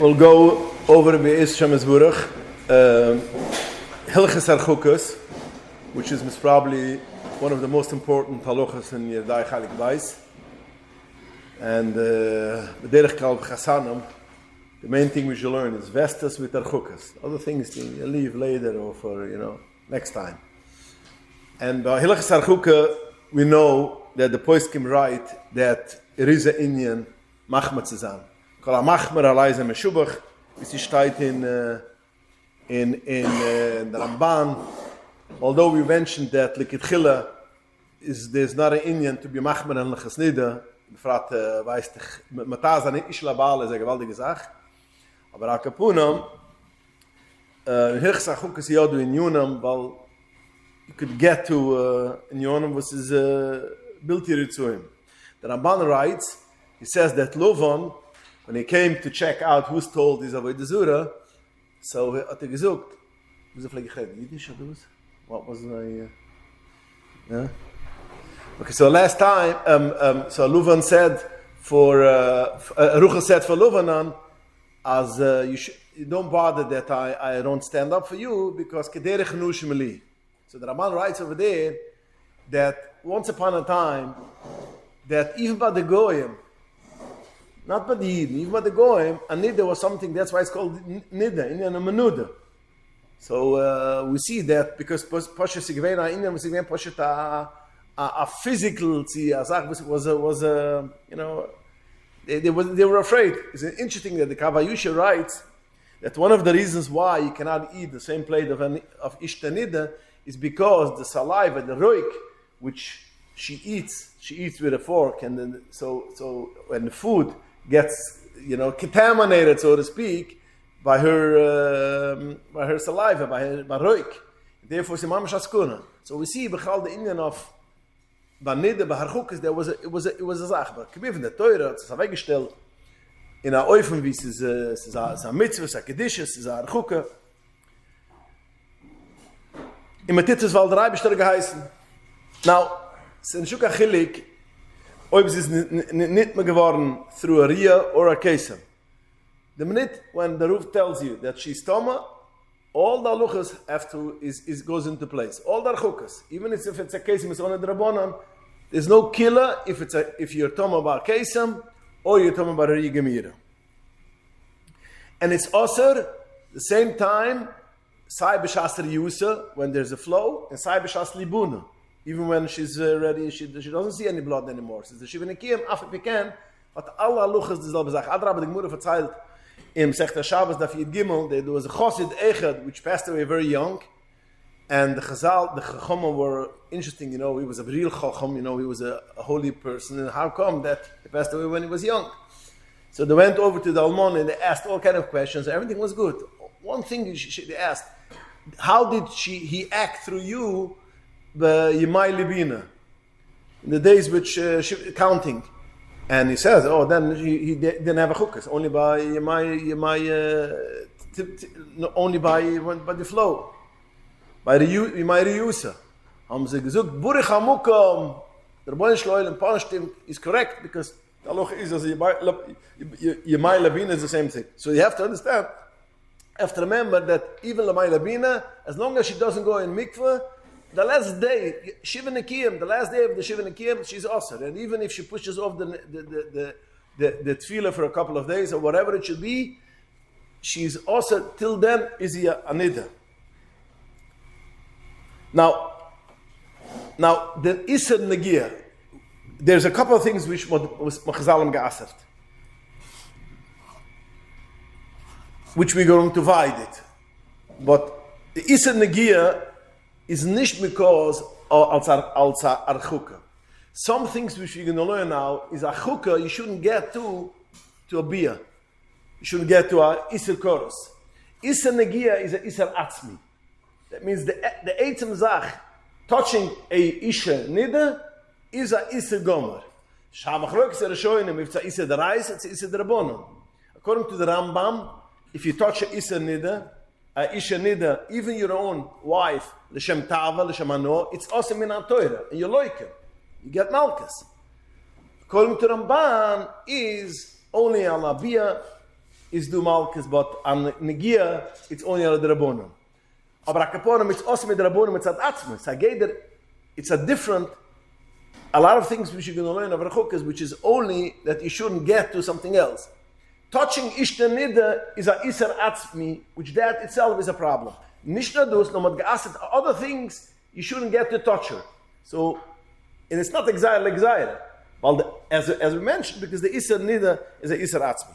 We'll go over the Shemisburach, Harchot, which is probably one of the most important halachos in Yerdai Chalik Bais. And the Derech Kal Chasanam, the main thing we should learn is Vestas with Harchot. Other things you leave later or for, next time. And by Hilchas Harchot, we know that the poskim write that it is an Indian machmat zezan. Kol ha-machmer alai ze meshubach, is steht in the Ramban. Although we mentioned that Likitchila there's not an Indian to be machmer and lechasnida. Befrat weiß dich, mataz an ishlabal is a gewaltige Sach. Aber akapunam, Hilchas Harchot is yadu in Yunam, weil you could get to in Yonam was his built here to him. The Ramban writes, he says that Lovan, when he came to check out who's told his Avodah Zura, so hat gesucht. Was vielleicht Yiddish or those? What was my yeah? Okay, so last time so Lovan said for Ruchel said for Lovanan as you don't bother that I don't stand up for you because kederech nushmeli. So the Ramban writes over there that once upon a time, that even by the Goyim, not by the Yidden, even by the Goyim, a Nida was something, that's why it's called Nida, Indian Menuda. So we see that because Poshet Sigvein, Indian was Sigvein Poshet a physical, was they were afraid. It's interesting that the Kavayusha writes that one of the reasons why you cannot eat the same plate of Ishta Nida is because the saliva, the roik, which she eats with a fork, and then so when the food gets contaminated, so to speak, by her saliva, by roik, therefore she mamash askuna. So we see bechal the Indian of Banide Harchot, there was it was a zach, but given the Torah, it's weggestellt in a Eufen, wie es ist a mitzvah, es ist a kedishes, es ist a Harchot. In Matitzes Wald Reibestor geheißen. Now, es ist ein Stück achillig, ob es ist nicht mehr geworden through a Riyah or a Kesem. The minute when the Ruf tells you that she's Toma, all the halachos goes into place. All the Harchot, even if it's a Kesem, it's on a Drabonan, there's no killer if you're Toma bar Kesem or you're Toma bar Riyah Gemira. And it's also the same time Sai b'shas riyusa, when there's a flow, and sai b'shas libuna, even when she's ready, she doesn't see any blood anymore. Says the Shivanekiyim, af pekan, but Allah luchas dieselbe Sache. Adrab, the Gemara verzeilt in Sechta Shabbos Daf Yid Gimel, there was a Chosid Echad which passed away very young, and the Chacham were interesting. He was a real Chacham. He was a holy person. And how come that he passed away when he was young? So they went over to the Almon and they asked all kind of questions. Everything was good. One thing they asked, how did he act through you, the Yemai Libina, in the days which counting? And he says, then he didn't have a chukas, only by only by the flow, by the Yemai Riyusa. Haben sie gesagt, Burich Hamukam, der Rebbeinu Shloim punished him, is correct because the halacha is as Yemai Libina is the same thing. So you have to understand. Have to remember that even Lamay Labina, as long as she doesn't go in mikveh, the last day, Shiva Nekiyim, the last day of the Shiva Nekiyim, she's osir. And even if she pushes off the tefillah for a couple of days or whatever it should be, she's osir. Till then, is he anida. Now the Isser Negia, there's a couple of things which was Machazalam geasert, which we're going to divide it. But the Isser Negia is nicht because als Harchot. Some things which we're going to learn now is Harchot, you shouldn't get to a Bia. You shouldn't get to a Isser Koros. Isser Negia is a Isser Atzmi. That means the Eitzem Zach, touching a Isha Nida, is a Isser Gomer. Shavachrok is a Rishonim, if it's a Isser Derais, it's a Isser Drabonon. According to the Rambam, if you touch a Isha Nida, even your own wife, L'Shem Tava, L'Shem Ano, it's also min Torah, and you like it. You get Malchus. According to Ramban, is only Alabia is do malchus, but on negia, it's only on the rabbonim. Aber akaponim, it's also with the rabbonim, it's at atzmus. It's a different, a lot of things which you're going to learn of harchukas, which is only that you shouldn't get to something else. Touching ishta nida is a iser atzmi, which that itself is a problem. Nishna dus, no mat geaset, other things you shouldn't get to touch her. So, and it's not exile. Well, as we mentioned, because the iser nida is a iser atzmi.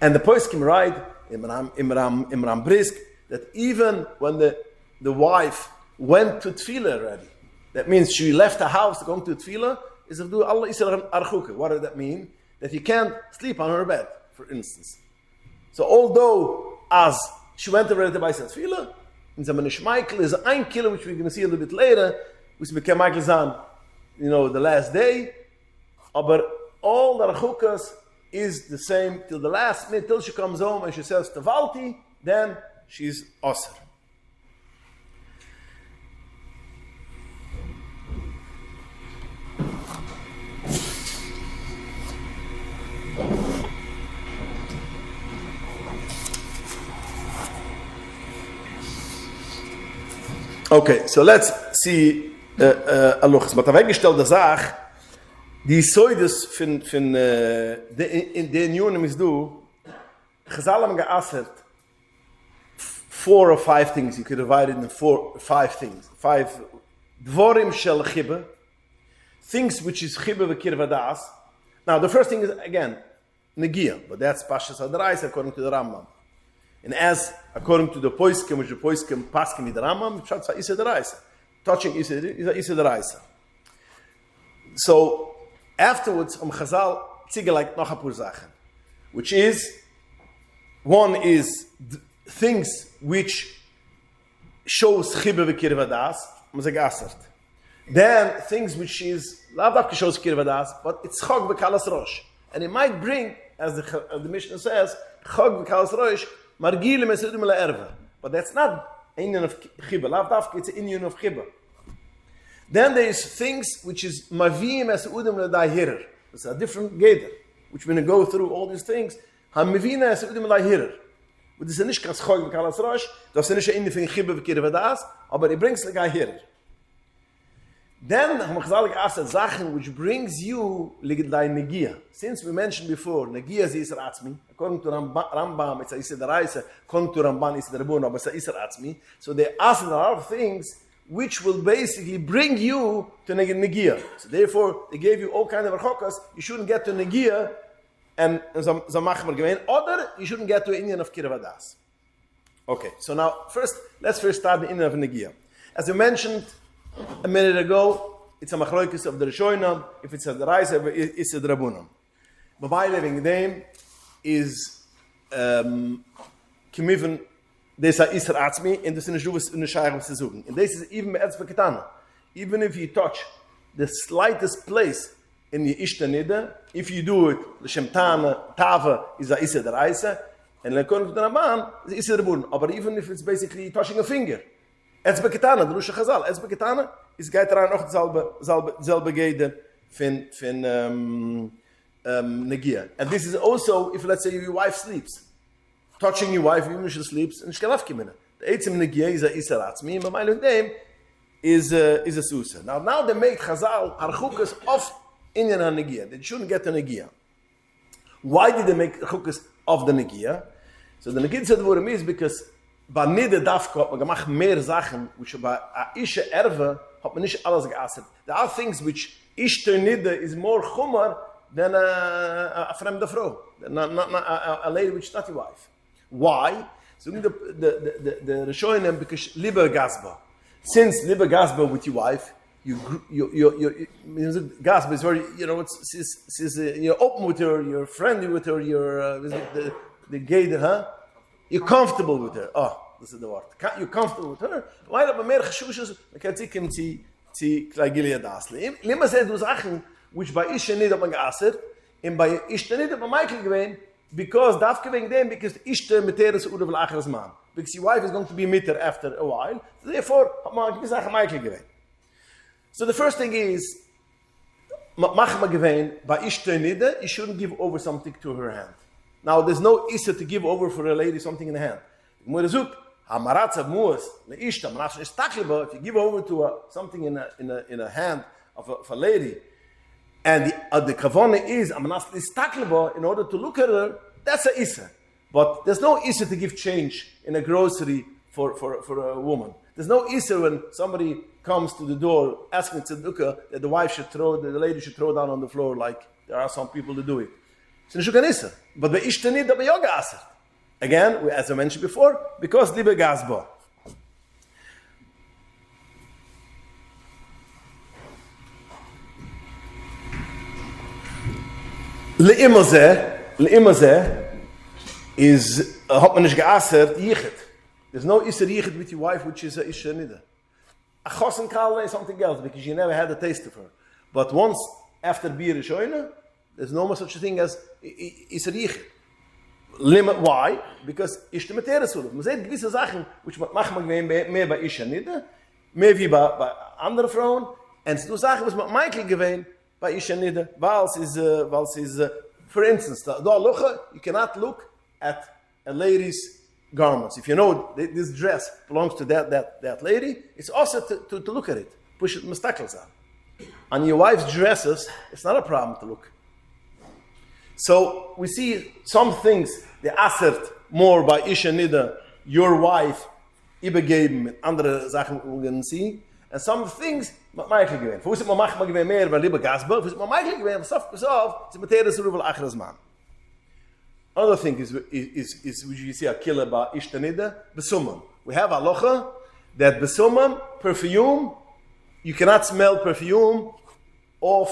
And the poskim write, Imram Brisk, that even when the wife went to tefillah already, that means she left the house to go to tefillah, is to do Allah iser harchuka. What does that mean? That you can't sleep on her bed, for instance. So although as she went already to buy tefillah, in the Michael is ein kilo, which we're going to see a little bit later, which became Michael's on, the last day. But all the harchukas is the same till the last minute, till she comes home and she says Tavalti, then she's osir. Okay, so let's see Aluchs. But weggestellte Sach, die Soides von in den Unionen is do, Chazal geassert 4 or 5 things. You could divide it into 5 things. 5 dvorim shel chibbe, things which is chibbe v'kirva das. Now the first thing is again negia, but that's Pashas Adrais according to the Rambam. And as according to the poiskim, which the poiskim paskim with the Rambam, Pshat Isa Deraisa. Touching Isa Deraisa. So afterwards, Chazal tzige like noch a pur Sachen, which is one is things which shows chibbe v'kirva das, asert. Then things which is lav davka shows kirva das, but it's chog v'kalas rosh, and it might bring, as the Mishnah says, chog v'kalas rosh. Margile mesudim la erva. But that's not Indian of chibba. Lav dafka, it's an Indian of chibba. Then there is things which is mavim mesudim la dahirer. It's a different gather, which we're going to go through all these things. Hamivina mesudim la dahirer. But this is nicht ganz chog v'kalas rosh. Das ist nicht ein Indian von chibba v'kirva das, aber it brings like a hirer. Then Chazal asked Sachen which brings you Gdly negia. Since we mentioned before, negia is iser atzmi. According to Rambam, it's a iser deraisa. According to Ramban, it's derabuna, but it's a iser atzmi. So they asked a lot of things which will basically bring you to negia. So therefore, they gave you all kinds of harchukas. You shouldn't get to negia, and zamachmer gemein. Or you shouldn't get to Indian of kirva das. Okay, so now let's first start the Indian of negia. As we mentioned a minute ago, it's a machlokes of the Rishonim. If it's a deraisa, it's a drabunam. Bebay living name is kemiven. There's a iser atzmi, and this is in the shayach to suchen. And this is even be'etzbe ketana. Even if you touch the slightest place in the ishta nida, if you do it l'shem tava is a iser deraisa, and according to the Ramban, it's iser drabunam. But even if it's basically touching a finger. Etzbe ketana, the Rusha Chazal. Etzbe ketana is geit daran auch selbe Gede fin negia. And this is also if, let's say, your wife sleeps. Touching your wife, even if she sleeps, and she can The Eitzim negia is a iser atzmi, and my name is a susa. Now they make Chazal harchukas of Inyan ha-negia. They shouldn't get the negia. Why did they make harchukas of the negia? So the negia said what it means because bei Nide Dafka hat man gemacht mehr Sachen, which bei a Ische Erwe hat man nicht alles geasset. There are things which Ishter Nide is more chumar than a fremde Frau, not a lady which is not your wife. Why? So the Rishonim, because lieber Gasba. Since lieber Gasba with your wife, you Gasba is very, you're open with her, you're friendly with her, you're the gay, huh? You're comfortable with her. Oh, this is the word. You're comfortable with her. Why not mehr Cheshushes? Man kann sich zu Klagilya dasle. Lima said du Sachen, which by Isha nicht hat man geasset, and by Isha nicht hat man Michael gewähnt, because dafke wegen dem, because Isha mit der ist Ude von Acheres Mann. Because your wife is going to be mit her after a while. So therefore, hat man gewisse Sachen Michael gewähnt. So the first thing is, mach ma gewähnt, by Isha nicht, you shouldn't give over something to her hand. Now, there's no issa to give over for a lady something in the hand. If you give over to something in a hand of a lady, and the kavana is in order to look at her, that's a issa. But there's no issa to give change in a grocery for a woman. There's no issa when somebody comes to the door asking tzedukah that the lady should throw down on the floor like there are some people that do it. It's not issa. But by ishtanid, by yoga aser. Again, as I mentioned before, because libe gazba. Le'imazeh is hat man nicht geasert yichet. There's no iser yichet with your wife, which is a isha nida. A chosen kala is something else because you never had a taste of her. But once after beer is shoyna, there's no more such a thing as iser yichet. Limit why? Because ish the materis suluf. Man sieht gewisse Sachen, which macht man mehr bei isha nida, mehr wie bei anderen Frauen, und so Sachen, was man Michael gewähnt bei isha nida, weil es ist, for instance, you cannot look at a lady's garments. If you know this dress belongs to that lady, it's also to look at it. Push it mistakels out. On your wife's dresses, it's not a problem to look. So we see some things, they assert more by Isha Nida, your wife, übergeben mit andere Sachen wir see, and some things Michael gewähnt. Wo ist man macht man gewähnt mehr, weil lieber Gasber, wo ist man Michael gewähnt, was auf, ist Materis Ruvel Achras Mann. Another thing is which you see a killer by Isha Nida, Besumam. We have a locha that Besumam, perfume, you cannot smell perfume of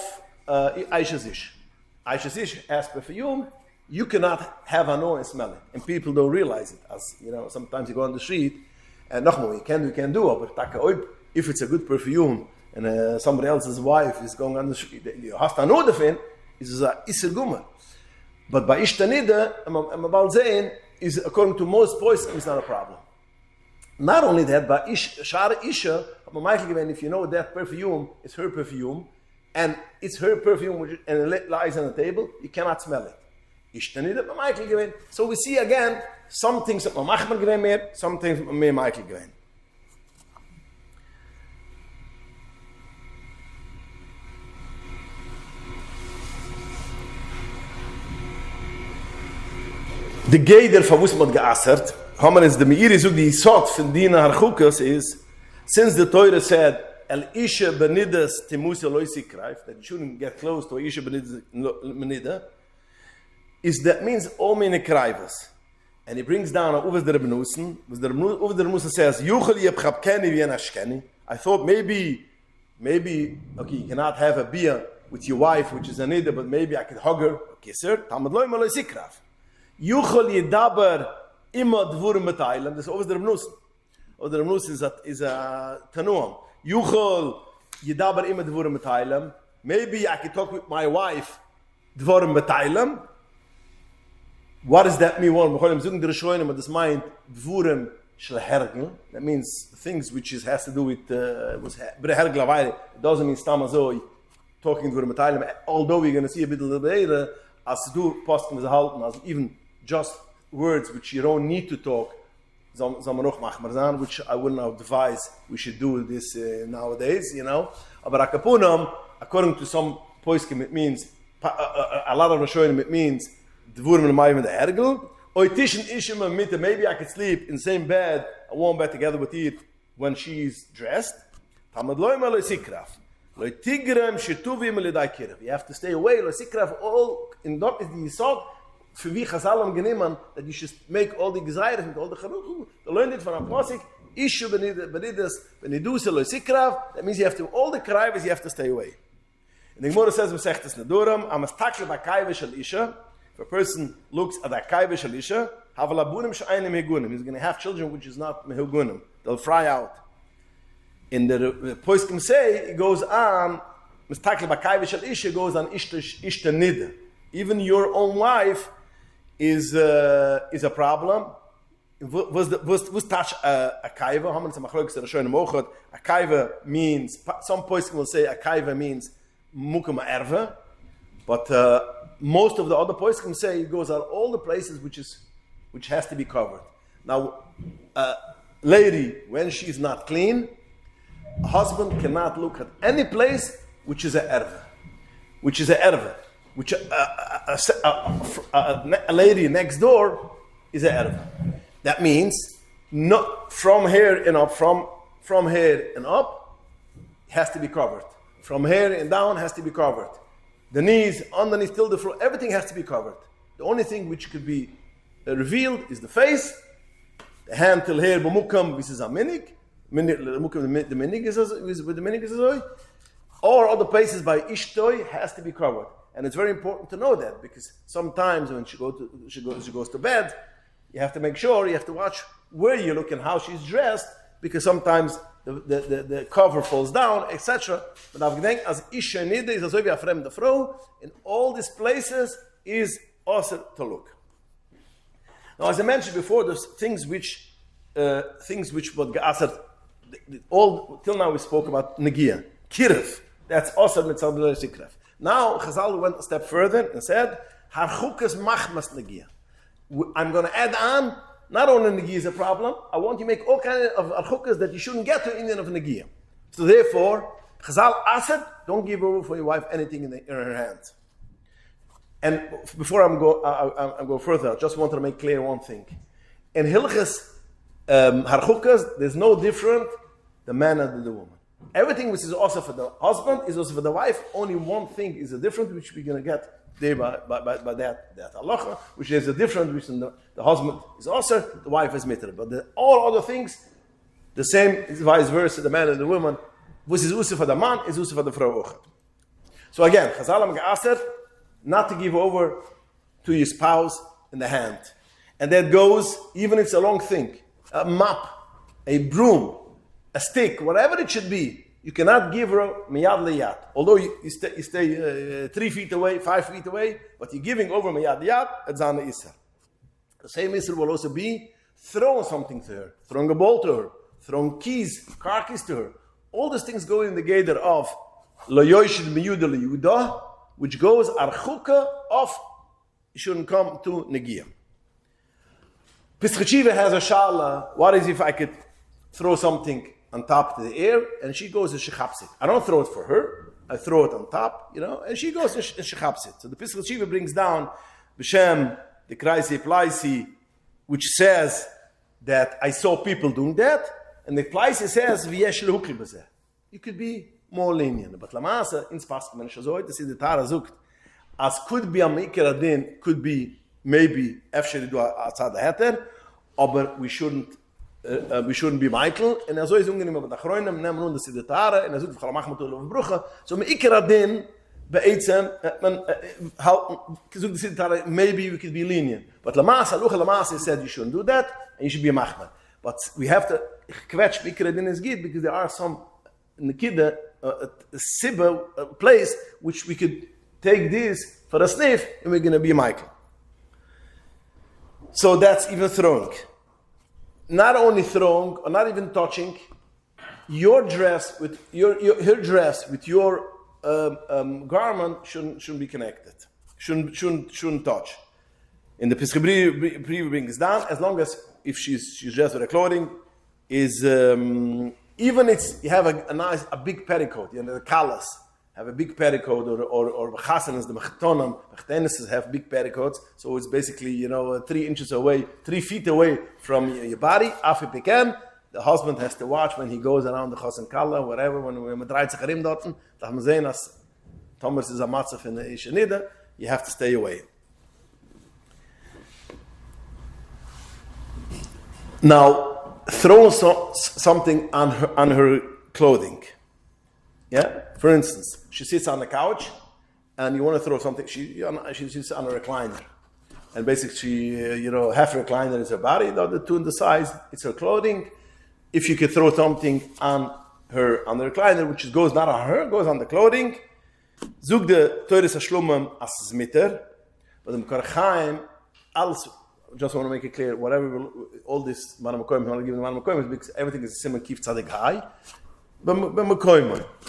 Aisha Zish. Aisha Zish has perfume, you cannot have an and smell it. And people don't realize it. As you know, sometimes you go on the street, and nochmal, you can do, but if it's a good perfume, and somebody else's wife is going on the street, you have to know the thing, is a isser gummer. But by ishtanida, I'm saying, is according to most boys, it's not a problem. Not only that, but shara isha, if you know that perfume is her perfume, and it's her perfume and it lies on the table, you cannot smell it. So we see again, some things that Machman gewinnt mehr, some things mehr Michael gewinnt. The Geider von was man geassert, haben wir es der Meiri so die Sot von דיני Harchukos is, since the Torah said, El Isha Benidas Timusa Loisi Kraif, that you shouldn't get close to Isha Benida, is that means all many kraivas. And he brings down a Uves der Benusen, Uves der Benusen says, Yuchel yeb chapkeni v'yen ashkeni. I thought maybe, okay, you cannot have a beer with your wife, which is a nida, but maybe I could hug her, or kiss her. Tamad loy ma loisi kraif. Yuchel yedaber ima dvurim betaylam. This is Uves der Benusen. Uves der Benusen is a tanuam. Yuchel yedaber ima dvurim betaylam. Maybe I could talk with my wife dvurim betaylam. What does that mean? Well, that means things which has to do with it doesn't mean stamazoi talking to the although we're going to see a bit later as to do post as even just words which you don't need to talk, which I wouldn't advise we should do this nowadays, you know. But according to some poskim, it means a lot of Rishonim, it means maybe I could sleep in the same bed, a warm bed together with it when she's dressed. You have to stay away. All in that is the sort for we Chazalam genommen that you should make all the desires and all the chanuch. To learn it from a pasuk. Ishu benidas benidus loisikrav. That means you have to all the krayves you have to stay away. And the Gemara says Masechtas Nedorim amastakle bakayve shel isha. If a person looks at a kaive shalisha, have labunim sh'aynim hegunim. He's going to have children which is not mehugunim. They'll fry out. In the poskim say, it goes on, mistakle b'kaive shalisha goes on ishta nida. Even your own wife is a problem. Was touch a kaive? How many samachlokes are showing mochot? A kaive means, some poskim will say a kaive means mukama erve, but most of the other poskim say it goes out all the places which has to be covered. Now, lady, when she's not clean, a husband cannot look at any place which is a erva, which a lady next door is a erva. That means not from here and up, from here and up has to be covered. From here and down has to be covered. The knees, underneath, till the floor, everything has to be covered. The only thing which could be revealed is the face, the hand till here, b'mukam, this is a minig. The minig is with the minig is a or other places by ishtoi has to be covered. And it's very important to know that, because sometimes when she goes to bed, you have to make sure, you have to watch where you look and how she's dressed, because sometimes the cover falls down, etc. But I've gedacht, as isha nida is also wie a fremde Frau, in all these places is also to look. Now, as I mentioned before, there's things which would geasert. All till now we spoke about negia, kirif. That's also mitzad sikref. Now Chazal went a step further and said, harchukas machmas negia. I'm going to add on. Not only negia is a problem. I want you to make all kinds of harchukas that you shouldn't get to Indian of negia. So therefore, Chazal asked, don't give over for your wife anything in her hands. And before I'm go further, I just wanted to make clear one thing. In Hilchas harchukas, there's no different the man and the woman. Everything which is also for the husband is also for the wife. Only one thing is a different, which we're going to get there by that halacha, which is a different, which the husband is also, the wife is mitra. But all other things, the same is vice versa, the man and the woman. Which is also for the man, is also for the frau. So again, Chazal am geaser not to give over to your spouse in the hand. And that goes, even if it's a long thing, a mop, a broom, a stick, whatever it should be, you cannot give her miyad liyad. Although you stay 3 feet away, 5 feet away, but you're giving over miyad liyad, it's an isser. The same isser will also be throwing something to her, throwing a ball to her, throwing keys, car keys to her. All these things go in the gather of lo yoshid miyuda liyuda, which goes archuka of, you shouldn't come to negia. Pischachiva has a shala, what is if I could throw something on top to the air, and she goes and she chaps it. I don't throw it for her, I throw it on top, and she goes and she chaps it. So the Pesach Shiva brings down B'Shem, the Kraisi Plaisi, which says that I saw people doing that, and the Plaisi says, V'yesh lehukli b'zeh. You could be more lenient. But Lamasa, ins Pasuk, when Shazoy, to see the Tara Zukt, as could be a Meikir Adin, could be maybe Efsheri do Atzad HaHeter, but we shouldn't be Michael, and so is ungenehm mit Achroinem, nehmen nun das Sidetare, und sucht Chala Machmat Ulav Brucha, so me Ikeradin, be'etzem, man, sucht das Sidetare, maybe we could be lenient. But Lamasa, Lucha Lamasa said you shouldn't do that, and you should be a Machmat. But we have to, Kwetsch, Ikeradin is good, because there are some, in the Kidda, a Sibba, a place, which we could take this for a sniff, and we're going to be Michael. So that's even throwing. Not only throwing or not even touching, your dress with her dress with your garment shouldn't be connected. Shouldn't touch. In the Pesach Brief brings down, as long as if she's dressed with her clothing is even you have a big petticoat, the kalas have a big petticoat, or chasanas, the mechtonim have big petticoats, so it's basically 3 inches away, 3 feet away from your body. After the husband has to watch when he goes around the chasan kala, whatever, when we dreit sich herim dorten, da man sehen, as Thomas is a matzah in the ishenida, you have to stay away. Now, throw something on her clothing. Yeah, for instance, she sits on the couch, and you want to throw something. She sits on a recliner, and basically, she half recliner is her body, the other two on the sides, it's her clothing. If you could throw something on the recliner, which goes not on her, goes on the clothing. Zug the Teures Hashlumam as zmitter, but the Karchaim also. Just want to make it clear, whatever all this Manam Koim, I want to give the Manam Koim because everything is Simon Kif Tzadik High.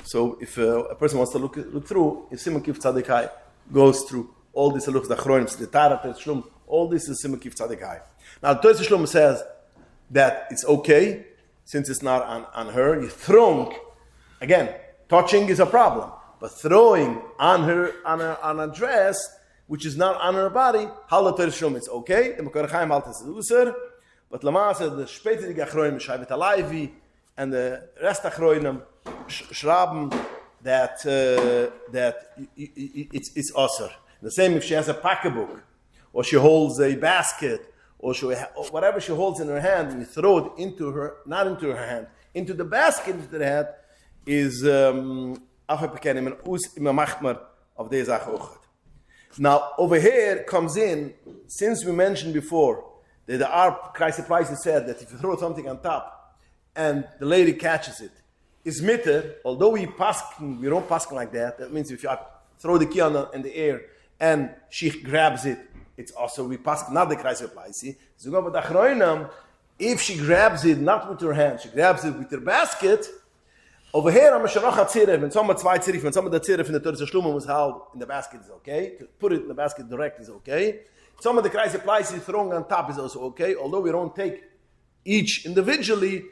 So if a person wants to look through, if Simon Kif Tzadik High goes through all these halachas achronim, the Tarat, the Shlum, all this is Simon Kif Tzadik Hai. Now, the Torah Shlum says that it's okay, since it's not on her. You throwing, again, touching is a problem, but throwing on her, on a dress, which is not on her body, Hal the Torah Shlum, it's okay. The Mekor Chaim Halt is User, but Lama says the Shpetige Achronim, Shaivet Alayvi, and the rest Achronim, Shraben, that it's Osir. The same if she has a pocketbook, or she holds a basket, or whatever she holds in her hand, and you throw it into her, not into her hand, into the basket into the hand, is Achapekenim and Us Imamachmer of the Zachochat. Now, over here comes in, since we mentioned before, that our Christ said that if you throw something on top, and the lady catches it, is mitter, although we don't paskin like that. That means if you throw the key in the air and she grabs it, it's also we paskin, not the Kreis applies. See, so go with the achroinam. If she grabs it not with her hand, she grabs it with her basket. Over here, I'm a sharach tzirif, and some of zwei tzirif, and some of the tzirif in the Torah Shluma was held in the basket is okay. To put it in the basket direct is okay. Some of the Kreis applies throwing on top is also okay. Although we don't take each individually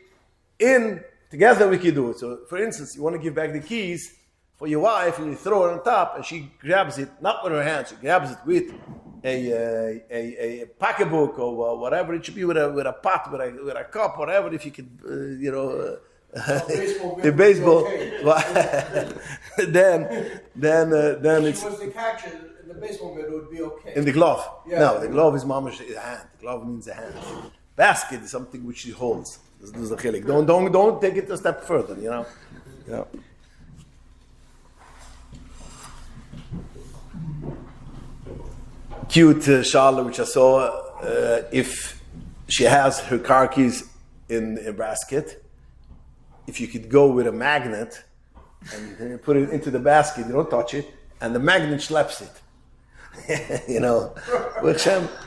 in. Together we can do it. So, for instance, you want to give back the keys for your wife, and you throw her on top, and she grabs it, not with her hand, she grabs it with a pocketbook or whatever it should be, with a pot, with a cup, whatever. If you could, the baseball. then it's. If she was to catch it in the baseball mitt, it would be okay. In the glove. Yeah. No, the glove is mamash the hand. The glove means the hand. Basket is something which she holds. This is the chilik. Don't take it a step further, Yeah. Cute Charlotte, which I saw, if she has her car keys in a basket, if you could go with a magnet and put it into the basket, you don't touch it, and the magnet slaps it.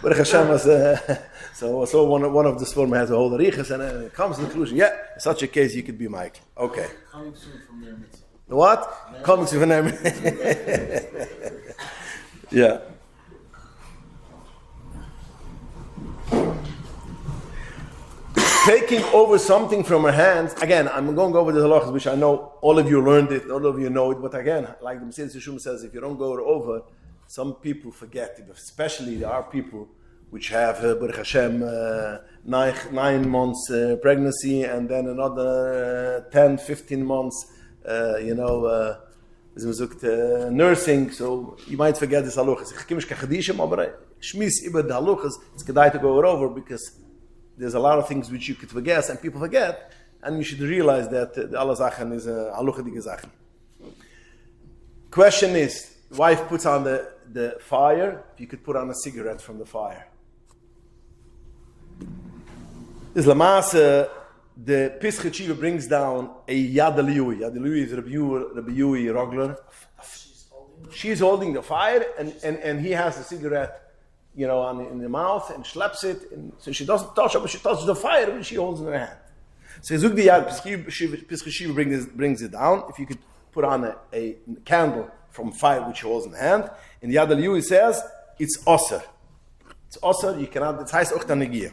Baruch Hashem was, so one of the swarm has a whole riches, and it comes to the conclusion, in such a case you could be Michael. Okay. Coming soon from their mitzvah. What? Coming soon from their mitzvah. Yeah. Taking over something from her hands, again, I'm going over the halachas, which I know all of you learned it, all of you know it, but again, like the Mesilas Yeshua says, if you don't go over, some people forget it, especially there are people which have, Baruch Hashem, 9 months pregnancy, and then another 10, 15 months, nursing, so you might forget this halachas. Ich kimish kachadishim, aber shmis über the halachas, it's kedai to go over, because there's a lot of things which you could forget, and people forget, and you should realize that Allah Zachen is a haluchadige Zachen. Question is, wife puts on the fire, you could put on a cigarette from the fire. This Lamasa, the Pischei Tshuva brings down a Yadaliyui. Yadaliyui is Rabbi Yui Rogler. She's holding the fire, and he has the cigarette, in the mouth, and slaps it. And so she doesn't touch it, but she touches the fire when she holds it in her hand. So Pischei Tshuva brings it down. If you could put on a candle from fire which he holds in the hand. In Yad al-Yui says, it's osir. It's osir, you cannot, it's heist ochtanegiyah.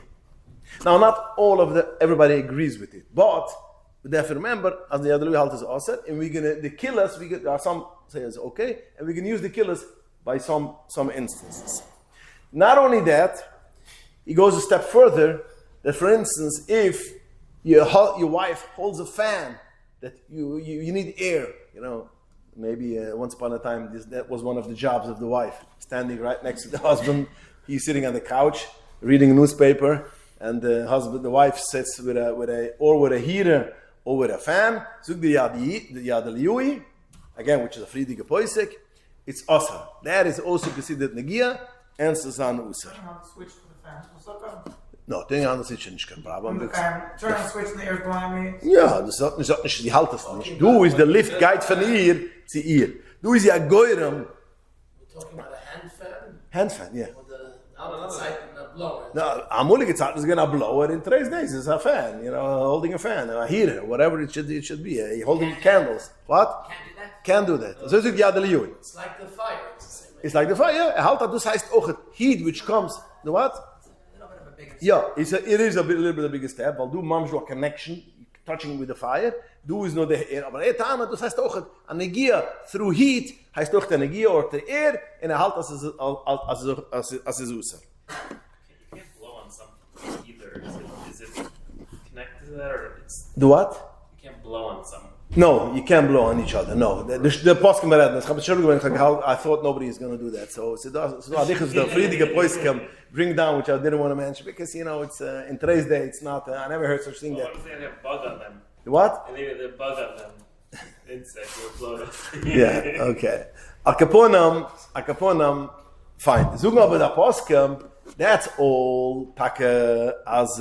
Now, not everybody agrees with it, but we have to remember, as the Yad al-Yui halt is osir, and the killers, there are some say it's okay, and we can use the killers by some instances. Not only that, he goes a step further, that for instance, if your wife holds a fan, that you need air, maybe once upon a time that was one of the jobs of the wife, standing right next to the husband. He's sitting on the couch reading a newspaper, and the wife sits with a heater or with a fan. Zug the Yad al-Yui, again, which is a friedige poisek, it's osir. That is also considered negia and Susan usir. Turn on the switch for the fan. What's up? No, turning on the switch is kein problem. Turn on the switch and the air is blowing me. Ja, das hat nicht, die halt das nicht. Du ist der Lift guide von ihr zu ihr. Du ist ja Geurem. We're talking about a hand fan? Hand fan, yeah. Or the outside and a blower? No, amulige Zeit is going to blow it in 3 days. It's a fan, holding a fan, a heater, whatever it should be. Holding candles. What? Can't do that. Can't do that. So it's Yad al-Yui. It's like the fire. It's like the fire. Halt, das heißt auch heat which comes. The what? Yeah, it is a little bit of a bigger step. Weil du machst a connection, touching with the fire. Du is nur der Air. Aber das heißt auch Energie through heat. Heißt auch die Energie oder der Air. Und halt, als es außer. You can't blow on something either. Is it connected to that, or it's? The what? You can't blow on something. No, you can't blow on each other. No, the poskim beredden. I thought nobody is going to do that. So I think it's the friedige poskim bring down, which I didn't want to mention because it's in today's day it's not. I never heard such thing. What if they have a bug on them? What? And they have a bug on them. Insect will blow. Yeah. Okay. A kaponam. Fine. Zugen aber der poskim. That's all taka as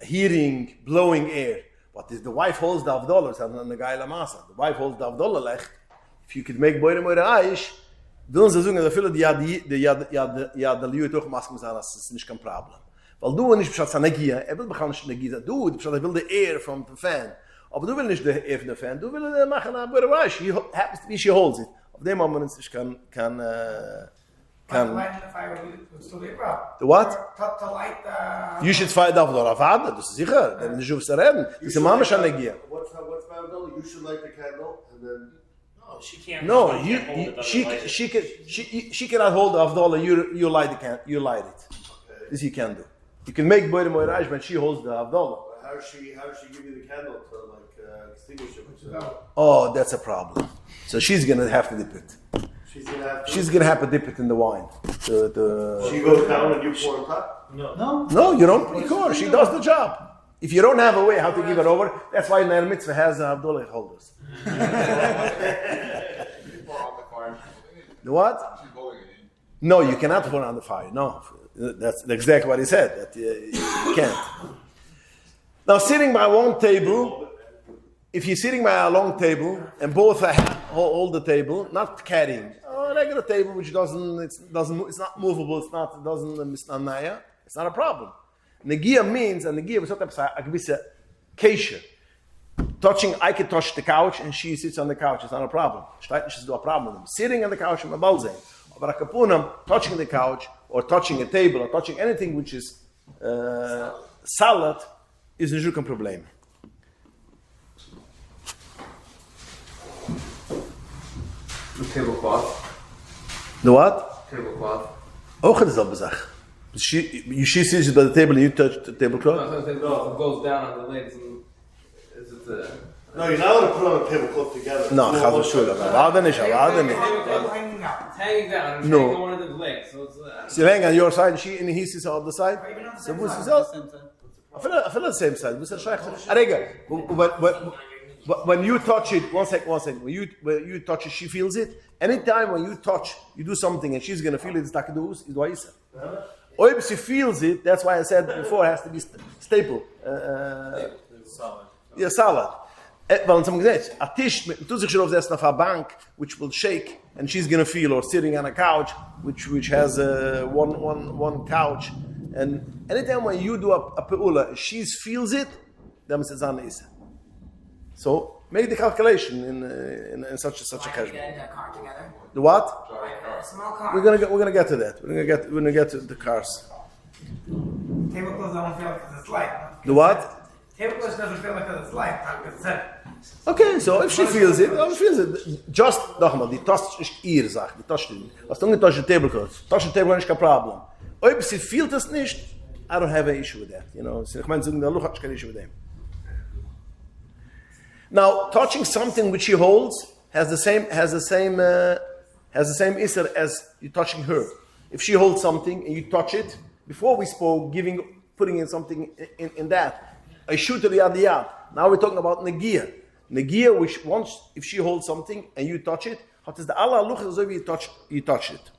hearing, blowing air. But if the wife holds the $12 and the guy la masa, the wife holds the $12 lech. If you could make boire more aish, dann sie sagen, da viele die Liu doch masken sagen, das ist nicht kein Problem. Weil du nicht beschatzt Energie, will bekannt Energie, du beschatzt will the air from the fan. Aber du will nicht the air from the fan, du will machen a boire aish. He happens to be she holds it. Auf dem Moment ist kann Lighting the fire would still be a problem. The what? To light the... You should find out what I've das ist sicher. Wenn du schon reden, das ist Mama schon Energie. What's Bible? You should light the candle and then. No, she can't. No, she can't hold it otherwise. she cannot hold the Avdallah. You light you light it. Okay. This you can do. You can make boire moiraj when she holds the Avdallah. How does she give you the candle to extinguish it? No. Oh, that's a problem. So she's gonna have to dip it. She's gonna have to dip it in the wine. She goes down and you pour on top? No, you don't. Of course, she does the job. If you don't have a way how to give it over, that's why Ner Mitzvah has Abdullah holders. The what? No, you cannot put it on the fire. No, that's exactly what he said. That you can't. Now, sitting by one table, if you're sitting by a long table and both hold the table, not carrying, a regular table which it's not movable, it's not a problem. Negia means, and Negia was a gewisse Keshe. Touching, I can touch the couch and she sits on the couch, it's not a problem. She's not a problem. Sitting on the couch, I'm about saying. But a kapunam, touching the couch, or touching a table, or touching anything which is salad, is een zoek probleem. The tablecloth. The what? Tablecloth. Ook dezelfde zaak. She sits by the table and you touch the tablecloth? No, if it goes down on the legs, and is it the... No, you're not allowed to put on a tablecloth together. No, gaat wel zo. Waarde niet. Hanging out. It's hanging down. No. It's hanging on one of the legs. So it's... She hang on your side and he sits on the side? So what's the side? I feel the same side. When you touch it, one second. When you touch it, she feels it. Anytime when you touch, you do something and she's going to feel it, it's like is what he said. Or if she feels it, that's why I said before, it has to be staple. Solid. Yeah, salad. Weil some gesagt, a tish, tut sich schon aufsetzen auf a bank, which will shake, and she's going to feel, or sitting on a couch, which has one couch. And anytime when you do a pe'ula, she feels it, then it's an isa. So make the calculation in such a case. Get in a car together. The what? A small car. We're gonna get to that. We're gonna get to the cars. Tablecloth don't feel like it's light. The what? Tablecloth doesn't feel like it's light, not because it's heavy. Okay, so if she feels it, just nochmal, die Taste ist ihr Sache, die Taste. Was du nicht touch the tablecloth? Touch the tablecloth ist kein Problem. Ob sie feelt es nicht, I don't have an issue with that. You know, ich meine, so der Luch hat kein issue with them. Now, touching something which she holds has the same issue as you touching her. If she holds something and you touch it, before we spoke, putting in something in that, I shoot to the yad. Now we're talking about negia. Negia, which once if she holds something and you touch it, hat es der Allah luch so wie you touch it.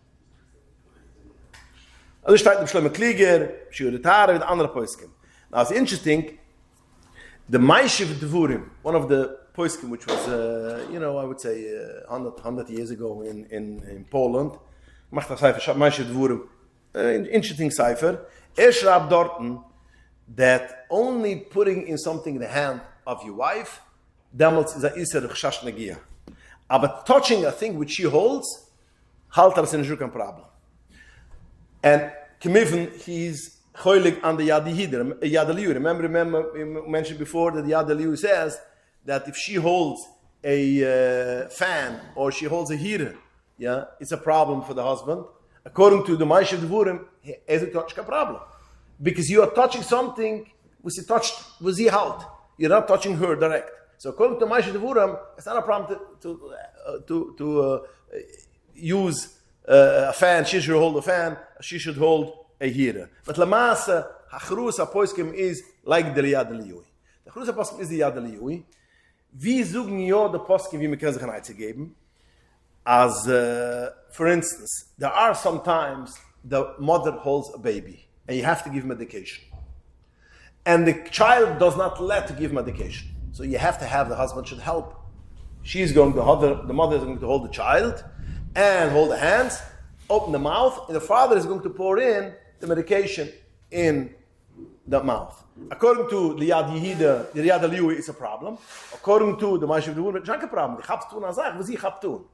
Also steht im Schlimme Klieger, Shiurim mit andere Poiskim. Now it's interesting. The Maishiv Devurim, one of the Poiskim, which was, I would say 100 years ago in Poland, macht das Cipher, Maishiv Devurim, interesting cipher. Schreibt dorten that only putting in something in the hand of your wife, damals is a Isser Chash Negia. But touching a thing which she holds, halter is a problem. And Kemiven, he's choilig on the Yadaliyu. Remember, we mentioned before that the Yadaliyu says that if she holds a fan or she holds a heater, yeah, it's a problem for the husband. According to the Ma'aseh Devurim, it's a problem. Because you are touching something was he halt. You're not touching her direct. So according to Ma'aseh Devurim, it's not a problem to use a fan. She should hold a fan. She should hold a heater. But Lamasa, Hachrus HaPoskim is like the Yad Liyui. The Hachrus HaPoskim is the Yad Liyui. Wie suchen ja the Poskim, wie wir können sich einzugeben? As, for instance, there are sometimes the mother holds a baby and you have to give medication. And the child does not let to give medication. So you have to have the husband should help. The mother is going to hold the child and hold the hands, open the mouth, and the father is going to pour in the medication in the mouth. According to the Yad Yehida, the Yad Aliyu is a problem. According to the Ma'aseh Devurim, it's not a problem. Die Chapst tun azach, was ich hab tun.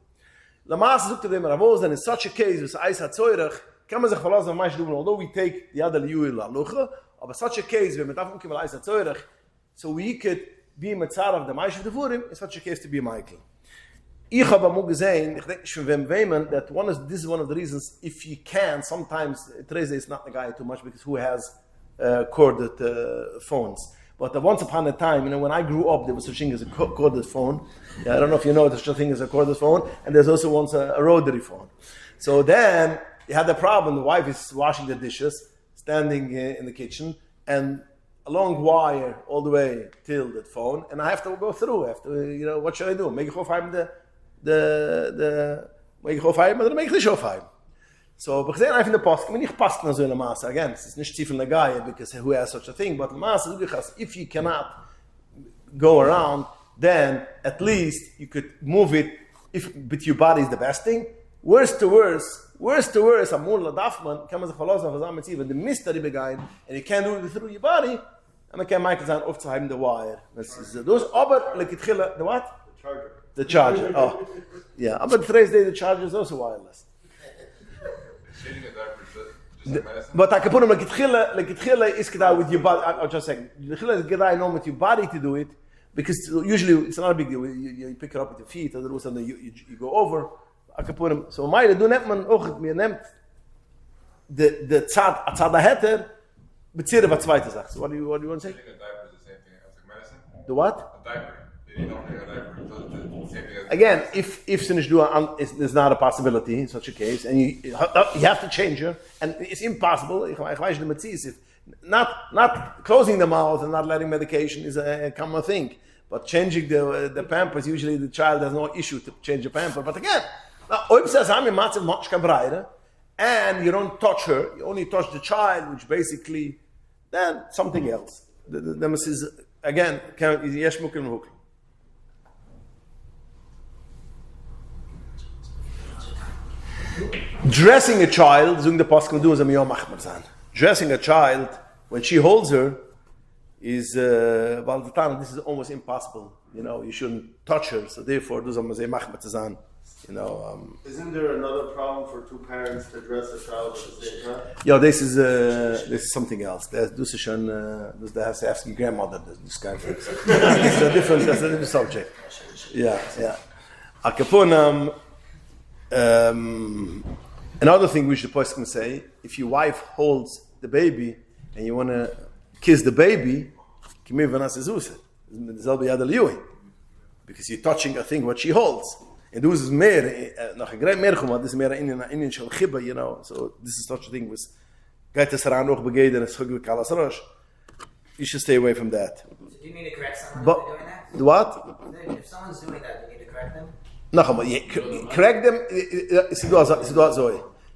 Lamas sucht dem Ravos, and in such a case, with Eis HaTzoyrech, kann man sich verlassen auf Ma'aseh Devurim, although we take the Yad Aliyu la lucha, but such a case, when we have Eis HaTzoyrech, so we could be mitzar of the Ma'aseh Devurim, in such a case to be Michael. Ich habe amol gesehen, ich denke schon wem that this is one of the reasons, if you can, sometimes, Teresa is not the guy too much, because who has corded phones. But once upon a time, when I grew up, there was such thing as a corded phone. Yeah, I don't know if you know there's such a thing as a corded phone, and there's also once a rotary phone. So then, you had the problem, the wife is washing the dishes, standing in the kitchen, and a long wire all the way till that phone, and I have to go through. What should I do? Make it go find make it go find, but make it go find. So, but then I find the post. I mean, passt na so in Masse. Again, it's not Stephen Lagaya because who has such a thing. But Masse, if you cannot go around, then at least you could move it. But your body is the best thing. Worst to worst, Amur Ladafman, kann man sich verlassen auf das Ametziv, wenn du mystery begein, and you can't do it through your body, and man kann Michael sein, aufzuheben the wire. Das ist das, aber, like it the what? The charger. Oh, yeah. But today's day, the charger is also wireless. But I can put him like it is gedai with your body. I'll just say, the chila is gedai not with your body to do it, because usually it's not a big deal. You pick it up with your feet, or you go over. I can put him. So my do net man och mir nimmt the tzad aheter betzire was zweite sagt. So what do you want to say? A diaper is the same thing as like medicine. The what? A diaper. You don't take a diaper. So same thing as Again, if there's not a possibility in such a case, and you have to change her, and it's impossible. If not closing the mouth and not letting medication is a common thing, but changing the pampers, usually the child has no issue to change the pamper. But again, and you don't touch her, you only touch the child, which basically then something else. The is again dressing a child, dressing a child when she holds her is this is almost impossible. You shouldn't touch her, so therefore Isn't there another problem for two parents to dress a child at the same time? Yeah, this is something else. This has to ask your grandmother this kind of thing. That's a different subject. Yeah. Akapunam. Another thing which the person can say, if your wife holds the baby and you want to kiss the baby, because you're touching a thing what she holds. And this is mehr, nach a great merchum, this is mehr in shel chibba, so this is such a thing with gait es aran och begeden and schugwe kalas rosh. You should stay away from that. So do you need to correct someone if they're doing that? What? If someone's doing that, do you need to correct them? Noch einmal, correct them,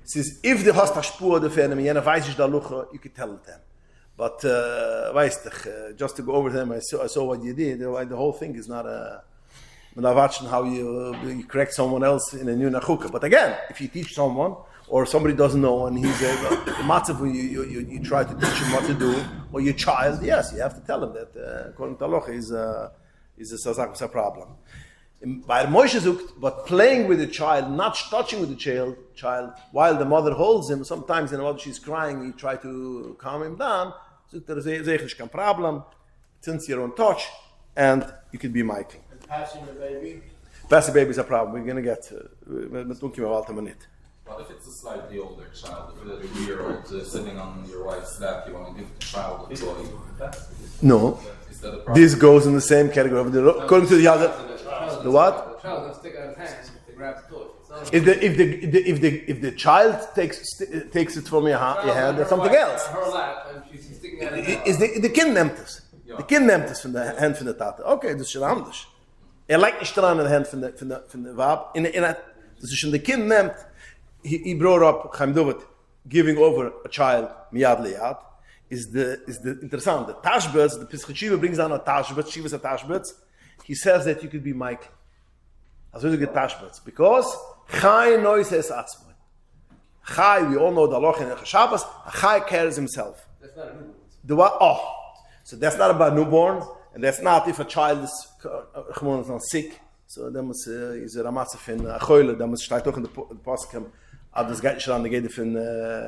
says, if the host spur the fan, and weiß ich da lucha, you could tell them. But, weißt du, just to go over them, I saw what you did, the whole thing is not a... watching how you correct someone else in a new nachukah. But again, if you teach someone, or somebody doesn't know, and he's a matzav, you try to teach him what to do, or your child, yes, you have to tell him that according to halacha is a problem. By Moshe sucht, but playing with the child, not touching with the child, while the mother holds him, sometimes when she's crying, you try to calm him down, sucht zeich kein problem, since your own touch, and you could be Michael. And passing the baby. Passing the baby is a problem. We're going to get to minute. What if it's a slightly older child? If it's a 2-year-old sitting on your wife's lap, you want to give the child a toy? No. Is that a problem? This goes in the same category. According to the other, the what? The child doesn't stick out his hand to grab the toy. If the child takes it from your hand, that's something else. Her lap, and she's sticking out his hand. Is the kind nimmt es. The kind nimmt es von der Hand von der Tate. Okay, das ist schon anders. Legt nicht dran in der Hand von der Wab. Das ist schon the kind nimmt. He brought up Chaim David giving over a child miyad liyad is the interessant. The Tashbetz, the Pesach Shiva brings down a Tashbetz. Shiva's a Tashbetz. He says that you could be Michael. As well as get Tashbetz because Chai knows his atzma. Chai, we all know the Loch in Shabbos. Chai cares himself. That's not a newborn. So that's not about newborn, and that's not if a child is not sick. So then is a ramatzef in Choyle. Then steht auch in the Poskim. Das geht nicht an der Gede von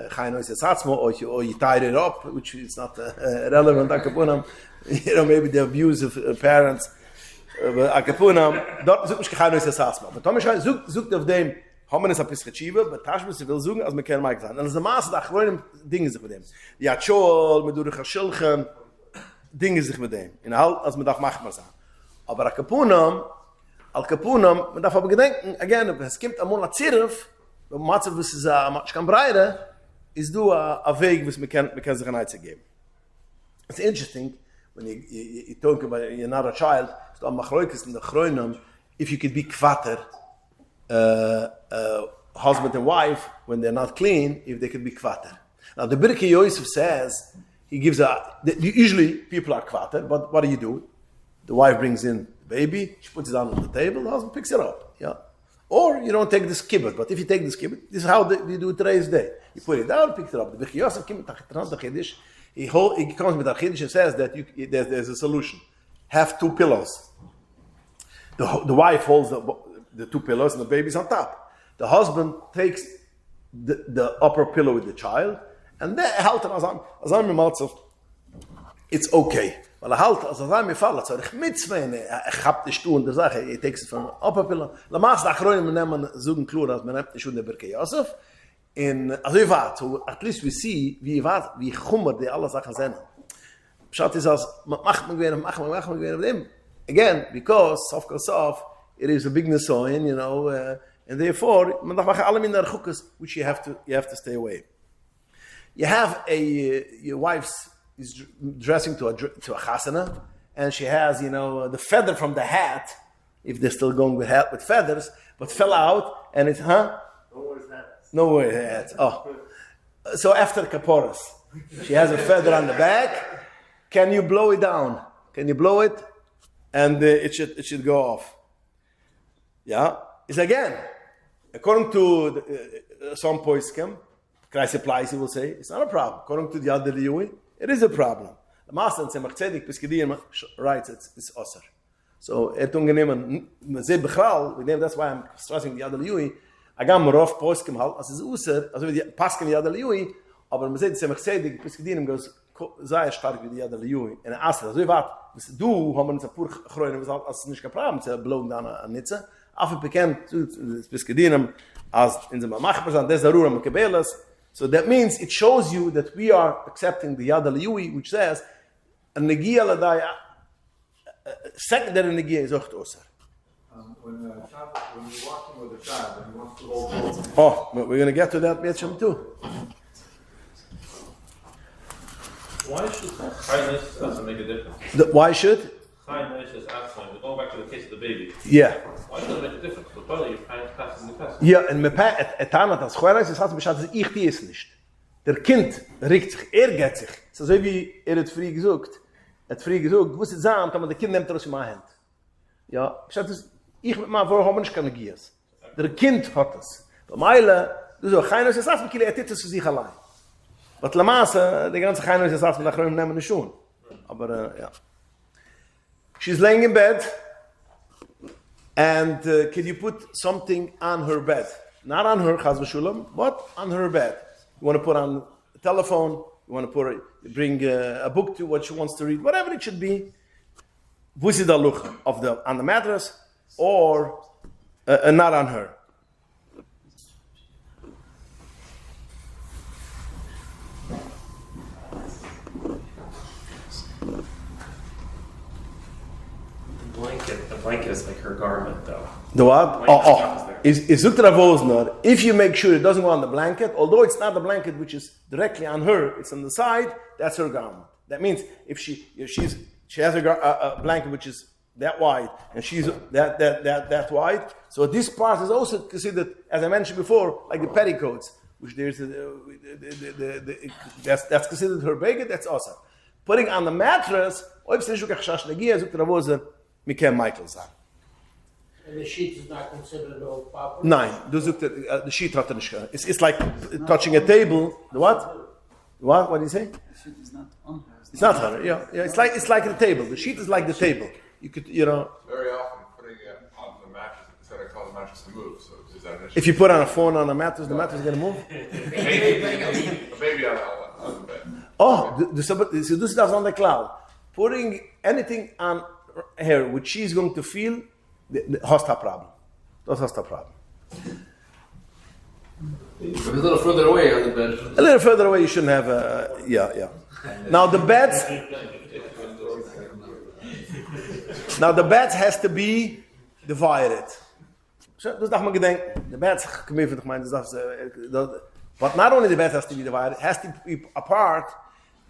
Chai knows his atzma, or you tie it up, which is not relevant. Maybe the abuse of parents. Akapunam, dort sucht mich Chai knows his atzma. But Thomas sucht auf dem. Haben es a bisschen Schiebe, aber Tashbetz will suchen, als man kein Mike sein. Und das ist der Maße, da gewöhnen Dinge sich mit dem. Ja, Tschol, mit durch Schilchen, Dinge sich mit dem. In halt, als man darf machbar sein. Aber Al Kapunam, man darf aber gedenken, again, es gibt am Monat Zirf, wenn man hat, was ist kann breite, ist du a Weg, was man kann sich ein Eize geben. It's interesting, when you talk about you're not a child, so am Machroikis in the Chroinam, if you could be Kvater, husband and wife, when they're not clean, if they could be kvater. Now the Birkei Yosef says, he gives usually people are kvater, but what do? The wife brings in the baby, she puts it on the table, the husband picks it up. Yeah. Or you don't take this kibbut, but if you take this kibbut, this is how you do it today's day. You put it down, pick it up. The Birkei Yosef he comes with the Chiddush and says that there's a solution. Have 2 pillows. The wife holds the 2 pillows and the baby's on top. The husband takes the upper pillow with the child and then it's okay. Weil halt, als mir fallen, so ich mitzwein, hab dich tun, der Sache, he takes it from the upper pillow. La Maas, da chroin, man nehmen suchen klur, als man nimmt nicht schon der Birkei Yosef. Also ich warte, so at least we see, wie chummer die alle Sachen sind. Schaut ist als, mach mir gewähne mit dem. Again, because, of it is a big nesoin, and therefore, man darf machen alle min Harchukos, which you have to stay away. You have your wife's is dressing to a chasana, and she has, the feather from the hat, if they're still going with hat with feathers, but fell out, and it's, No wears hats. Oh. So after Kaporas, she has a feather on the back. Can you blow it down? Can you blow it? And it should go off. Yeah, it's again, according to some poskim, Kreis applies, he will say, it's not a problem. According to the other Yui, it is a problem. The Master in Tzemach Tzedek, Peskidim writes it's osir. So, ungenehmen, that's why I'm stressing the other Yui, Agam rof poskim halt, as is osir, also wie die Paskin the other Yui, aber man sagt, Tzemach Tzedek, Peskidim goes, sei stark wie die other Yui. And Asr, also wie wat, du, haben uns a pur chroinen, als nicht kein Problem, zu blown down a Nitze, after bekannt Peskidim, as in the Machpersan, there's the Ruram Kebelas. So that means it shows you that we are accepting the Yad al-Yui, which says a Negiya Ladaya, secondary Negiya is Ocht Osar. When you're walking with a child and he wants to hold both. Oh, but we're going to get to that Mitzvah too. Why should kindness doesn't make a difference? Why should? Kindness is outside. We're going back to the case of the baby. Yeah. Why should it make a difference? The toilet, you find passing the test. Ja, und Etanat, als Chwereis, es hat bescheid, dass ich die es nicht. Der Kind regt sich, geht sich. So wie hat früh gesagt, wo ist es an, aber der Kind nimmt aus in meine Hand. Ja, bescheid, ich mit meinem Vorhaben nicht kann gies. Der Kind hat es. Bei Meile, du so, Chainos ist das, mit Kili, es für sich allein. Was la Masse, die ganze Chainos ist das, mit der Chronim nehmen schon. Aber, ja. She's laying in bed. And can you put something on her bed? Not on her, chas v'shulam, but on her bed. You want to put on a telephone, you want to bring a book to what she wants to read, whatever it should be. Vusid alucha on the mattress or not on her. The blanket is like her garment, though. The what? Is if you make sure it doesn't go on the blanket, although it's not the blanket which is directly on her, it's on the side, that's her garment. That means if she has a blanket which is that wide and she's that wide, so this part is also considered, as I mentioned before, like the petticoats, which there's that's considered her beged. That's awesome. Putting on the mattress, And the sheet is not considered all proper? Nein, the sheet hat nicht. It's like touching a table. The what? What? What do you say? The sheet is not on her. It's not her. Yeah. It's like the table. The sheet is like the table. You could, Very often putting it on the mattress, it's going to cause the mattress to move. So is that an issue? if you put on a phone on the mattress is going to move. Maybe on the bed. Oh, this is on the cloud. Putting anything on her which she's going to feel, has a problem. That has a problem. A little further away on the bed. A little further away, you shouldn't have yeah. Now the beds has to be divided. So, dus dacht me gedenken, the beds, but not only the bed has to be divided, it has to be apart.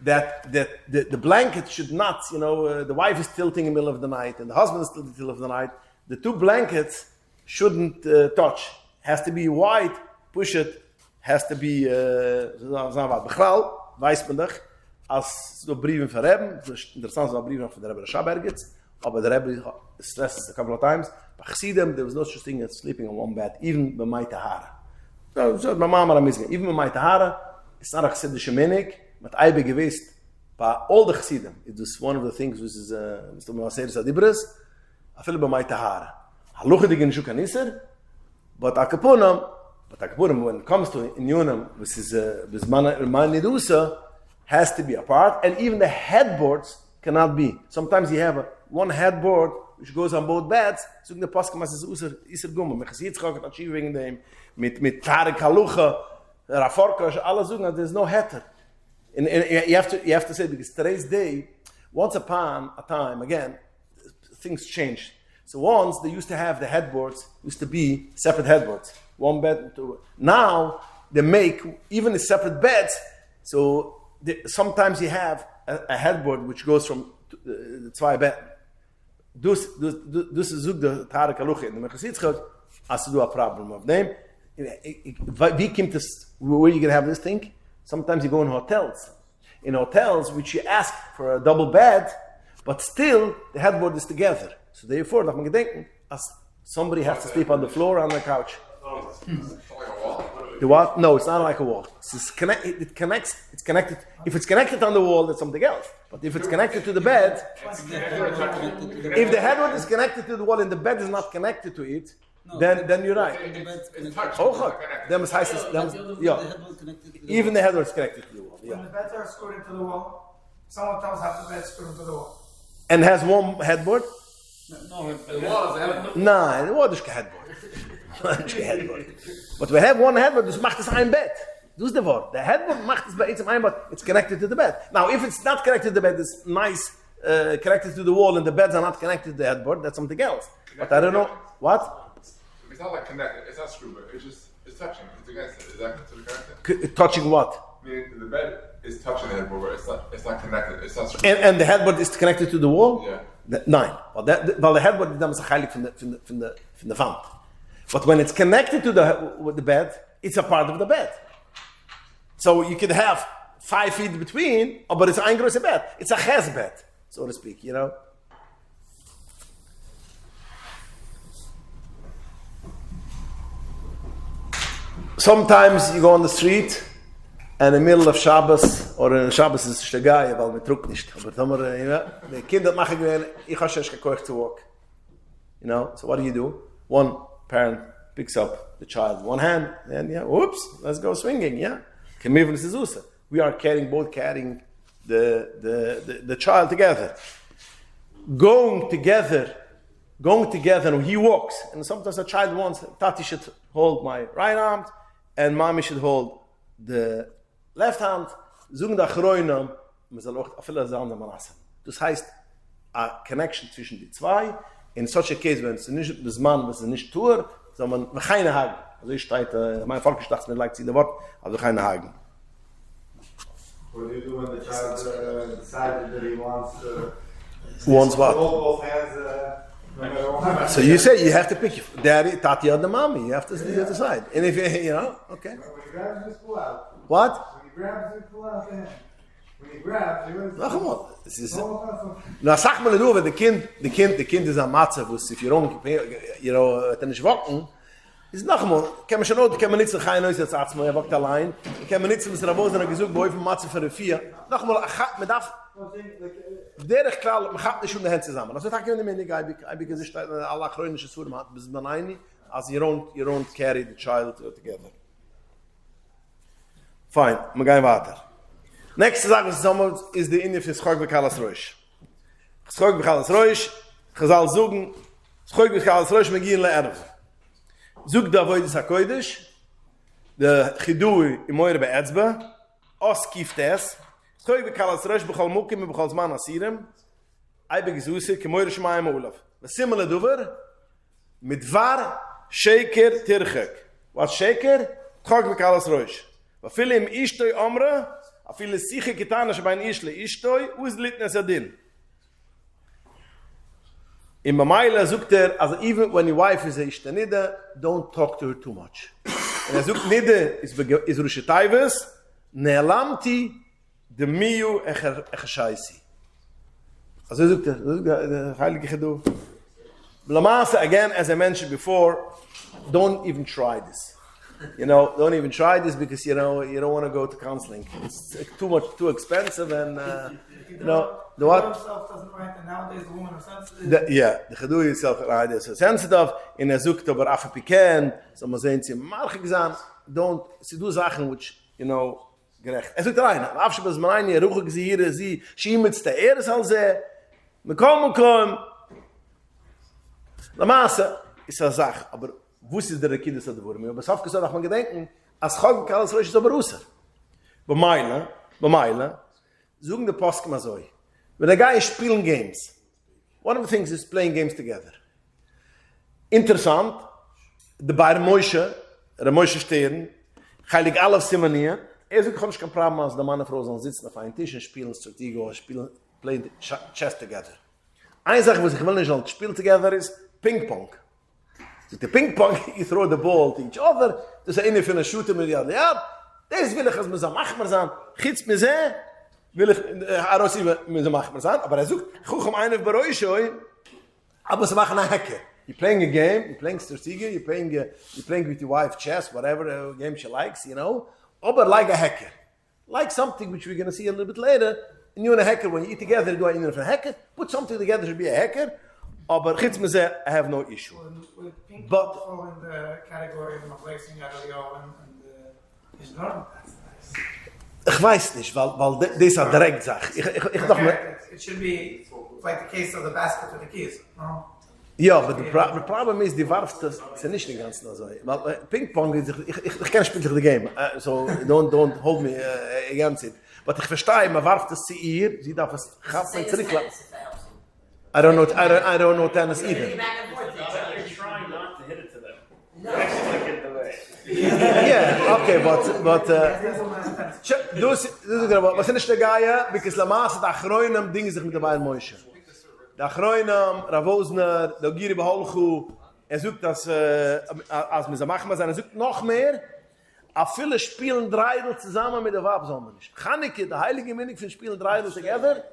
That the blanket should not, the wife is tilting in the middle of the night and the husband is tilting in the middle of the night. The two blankets shouldn't touch. Has to be wide, push it, has to be, Begral, weiß man doch, als so Briefen verheben, interessant so Briefen von der Rebbe Schabergitz, aber der Rebbe stressed a couple of times, but Chassidim, there was no such thing as sleeping on one bed, even by my Tahara. So my mama amazing. Even by my Tahara, it's not a Chassidische menig, but Eibe gewesen, by all the Chassidim, it was one of the things which is Mr. Maseres Adibres, I feel by my Tahara. Haluche dig in Shukaniser, but Akapunam, when it comes to Inyunam, which is Nidusa, has to be apart, and even the headboards cannot be. Sometimes you have one headboard which goes on both beds, so the Paschamas is Iser Gumma, mit Chasitzchak, mit Achieving them, mit Tarek Halucha, Raforka, alle Zugen, there's no header. And you have to say, because today's day, once upon a time, again, things changed. So once they used to have the headboards, used to be separate headboards, one bed. Now they make even the separate beds. So sometimes you have a headboard which goes from the zwei bed. Dus is ook de Tarek Halucha. In the Mechasitzchak, as to do a problem of them. We came to where you can have this thing. Sometimes you go in hotels. In hotels, which you ask for a double bed, but still the headboard is together. So therefore, like denken, as somebody has to sleep on the floor or on the couch. The what? No, it's not like a wall. It's connected. If it's connected on the wall, that's something else. But if it's connected to the bed, if the headboard is connected to the wall and the bed is not connected to it, then you're right. Even the headboard is connected to the wall. When the beds are screwed into the wall, someone else have the bed screwed into the wall. And has one headboard? No, the wall is a headboard. No, the wall is kein headboard. But we have one headboard, dus macht es ein Bett. Das ist der Wort. The headboard macht es bei each ein Bett. It's connected to the bed. Now, if it's not connected to the bed, it's nice, connected to the wall, and the beds are not connected to the headboard, that's something else. But I don't know. What? It's not like connected. It's not screwed, but it's touching. It's against it. Is that considered connected? Touching what? Meaning the bed is touching the headboard, but it's not connected. It's not screwed. And the headboard is connected to the wall? Yeah. Nine. Well, the headboard is a heilig from the wand. But when it's connected to the bed, it's a part of the bed. So you could have 5 feet between, but it's ein großer bed. It's a ches bed, so to speak, Sometimes you go on the street, and in the middle of Shabbos, or in Shabbos is Shtegai, weil man trug nicht. Aber the kinder machen gewähne, ich habe schon gekocht to walk. You know, so what do? One parent picks up the child in one hand, and whoops, let's go swinging, we are both carrying the child together. Going together, and he walks, and sometimes a child wants, Tati should hold my right arm, and Mommy should hold the left hand. Das heißt, a connection zwischen die zwei. In such a case, wenn es nicht das Mann, was es nicht tut, sondern wir keine Hagen. Also ich stehe, mein Volk ist mir leicht zu der Wort, aber keine Hagen. What do you do when the child decided that he wants what? Hold both hands, no matter what? So you say you have to pick daddy, Tati, or the mommy. You have to decide. And if you okay. When he grabs him, just pull out. What? When he grabs him, pull out the hand. When he grabs, he was. Come on. This is. Now, sag mal du, wenn the kind is a matze, was if you don't, nicht walken. Ist noch mal, kann man nicht so kein neues jetzt Arzt, man walkt allein. Kann man nicht so mit Rabosen gesucht, wo ich matze für 4. Noch mal, man darf der klar, man hat nicht schon die Hände zusammen. Also da können wir nicht ich gesagt, Allah chronische Surma hat bis man eine, as you don't carry the child together. Fine, wir gehen weiter. Nächste Sache, was zusammen ist die Indie für Schok bekalas Roish. Schok bekalas Roish, Chazal suchen, Schok bekalas Roish megin le'erv. Zug da voides hakoidish, de chidui imoire be'etzba, os kiftes, Schok bekalas Roish bechal mukim e bechal zman asirem, aibe gesusse, kemoire shmaim olav. Simile duver, mit var sheker tirchek. Was sheker? Schok bekalas Roish. Vafile im ishtoi omre, afile siche getan, shebein ishle ishtoi, uzlitnes adin. In Mamaila sucht also even when your wife is a ishtanida, don't talk to her too much. And sucht nide is rushetaives, ne'lamti de miu echashaisi. Also sucht the heilige gedu. Blamasa, again, as I mentioned before, don't even try this. Don't even try this because you don't want to go to counseling. It's too expensive, and the what? Himself doesn't write, and nowadays the woman is sensitive. The gedoe itself is sensitive. In a zoekt over afgepiken, so man sehen sie marge gesehen. Don't do Sachen which gerecht. Es wird rein. Afschbes meine ruhig sie hier sie schimmt der Erde soll sie. Wir kommen. La Masse ist eine Sache, aber wus ist der Kind ist da wurde. Aber saf gesagt, man gedenken, als Gott kann es so berusen. Bei Meile, zogen der Post mal so. When a guy is playing games, one of the things is playing games together. Interessant, de beide Moishe stehen, heilig alles simonieren. Sucht kann ich kein Problem, als der Mann und Frau sitzen auf einem Tisch und spielen Strategie oder playing chess together. Eine Sache, was ich will nicht spielen together ist Ping-Pong. So the Ping-Pong, you throw the ball to each other, das ist eine für eine Shooter mit der das will ich, als wir so machen sein, gibt's mir sehr, will ich herausziehen, wir so machen sein, aber sucht, ich gucke einen bei euch schon, aber sie machen eine Hacke. You're playing a game, you're playing Strategie, you're playing with your wife chess, whatever game she likes, but like a hacker. Like something which we're going to see a little bit later, and you and a hacker, when you eat together, do you a hacker? Put something together to be a hacker, but I have no issue. Would ping pong fall in the category of replacing Galileo and Islam? Ich weiß nicht, weil das ist eine Direktsache. Ich dachte, it should be like the case of the basket with the keys, no? Ja, aber the problem is, die warfst das nicht den ganzen so. Weil Ping-Pong, ich kann spielen the game, so don't hold me against it. But ich verstehe, man warft das zu ihr, sie darf es gaffen zurücklassen. I don't know tennis either. You're trying not to hit it to them. No. Actually, like it the way. Yeah, okay, but was ist der Geier? Because la Masse da groinem Ding sich mit dabei Moische. Da groinem Ravosner, da gire beholchu. Sucht das als mir so machen wir seine sucht noch mehr. A viele spielen Dreidel zusammen mit der Wabsommer nicht. Channeke, der heilige Minig von spielen Dreidel together.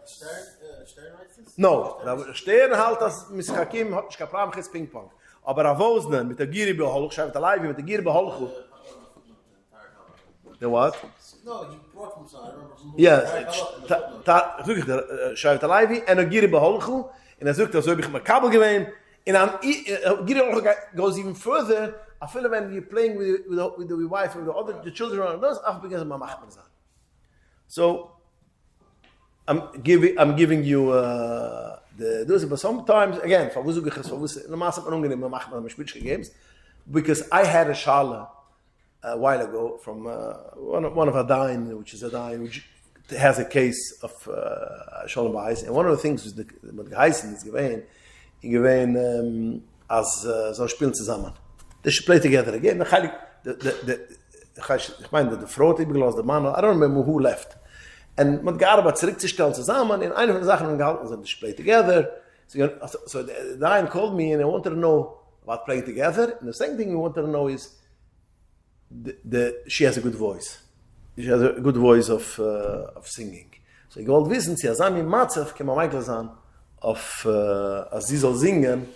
No, Stern halt das Mischakim hat nicht kapram ges Ping-Pong. Aber Ravosner mit der Gire beholchu, schreibt der Live mit der Gire beholchu. The what? No, you brought from some. I remember from Ja, schreibt der Live und der Gire beholchu. Und sucht das so ich mal Kabel gewesen. Giddy goes even further. I feel when you're playing with the wife or the children around those, because of my So I'm giving you but sometimes again because I had a shala a while ago from one of our dine, which is a dine which has a case of shalom bayis, and one of the things was the geheißen is given as so spielen zusammen. They should play together again. The Frau, the man, I don't remember who left. And man gearbeitet zurückzustellen zusammen. In eine von den Sachen haben gehalten, sind to play together. So the Diane called me and I wanted to know about playing together. And the second thing we wanted to know is she has a good voice. She has a good voice of singing. So ich wollte wissen, sie hat mir Matzev, kann man Michael sagen, als sie soll singen,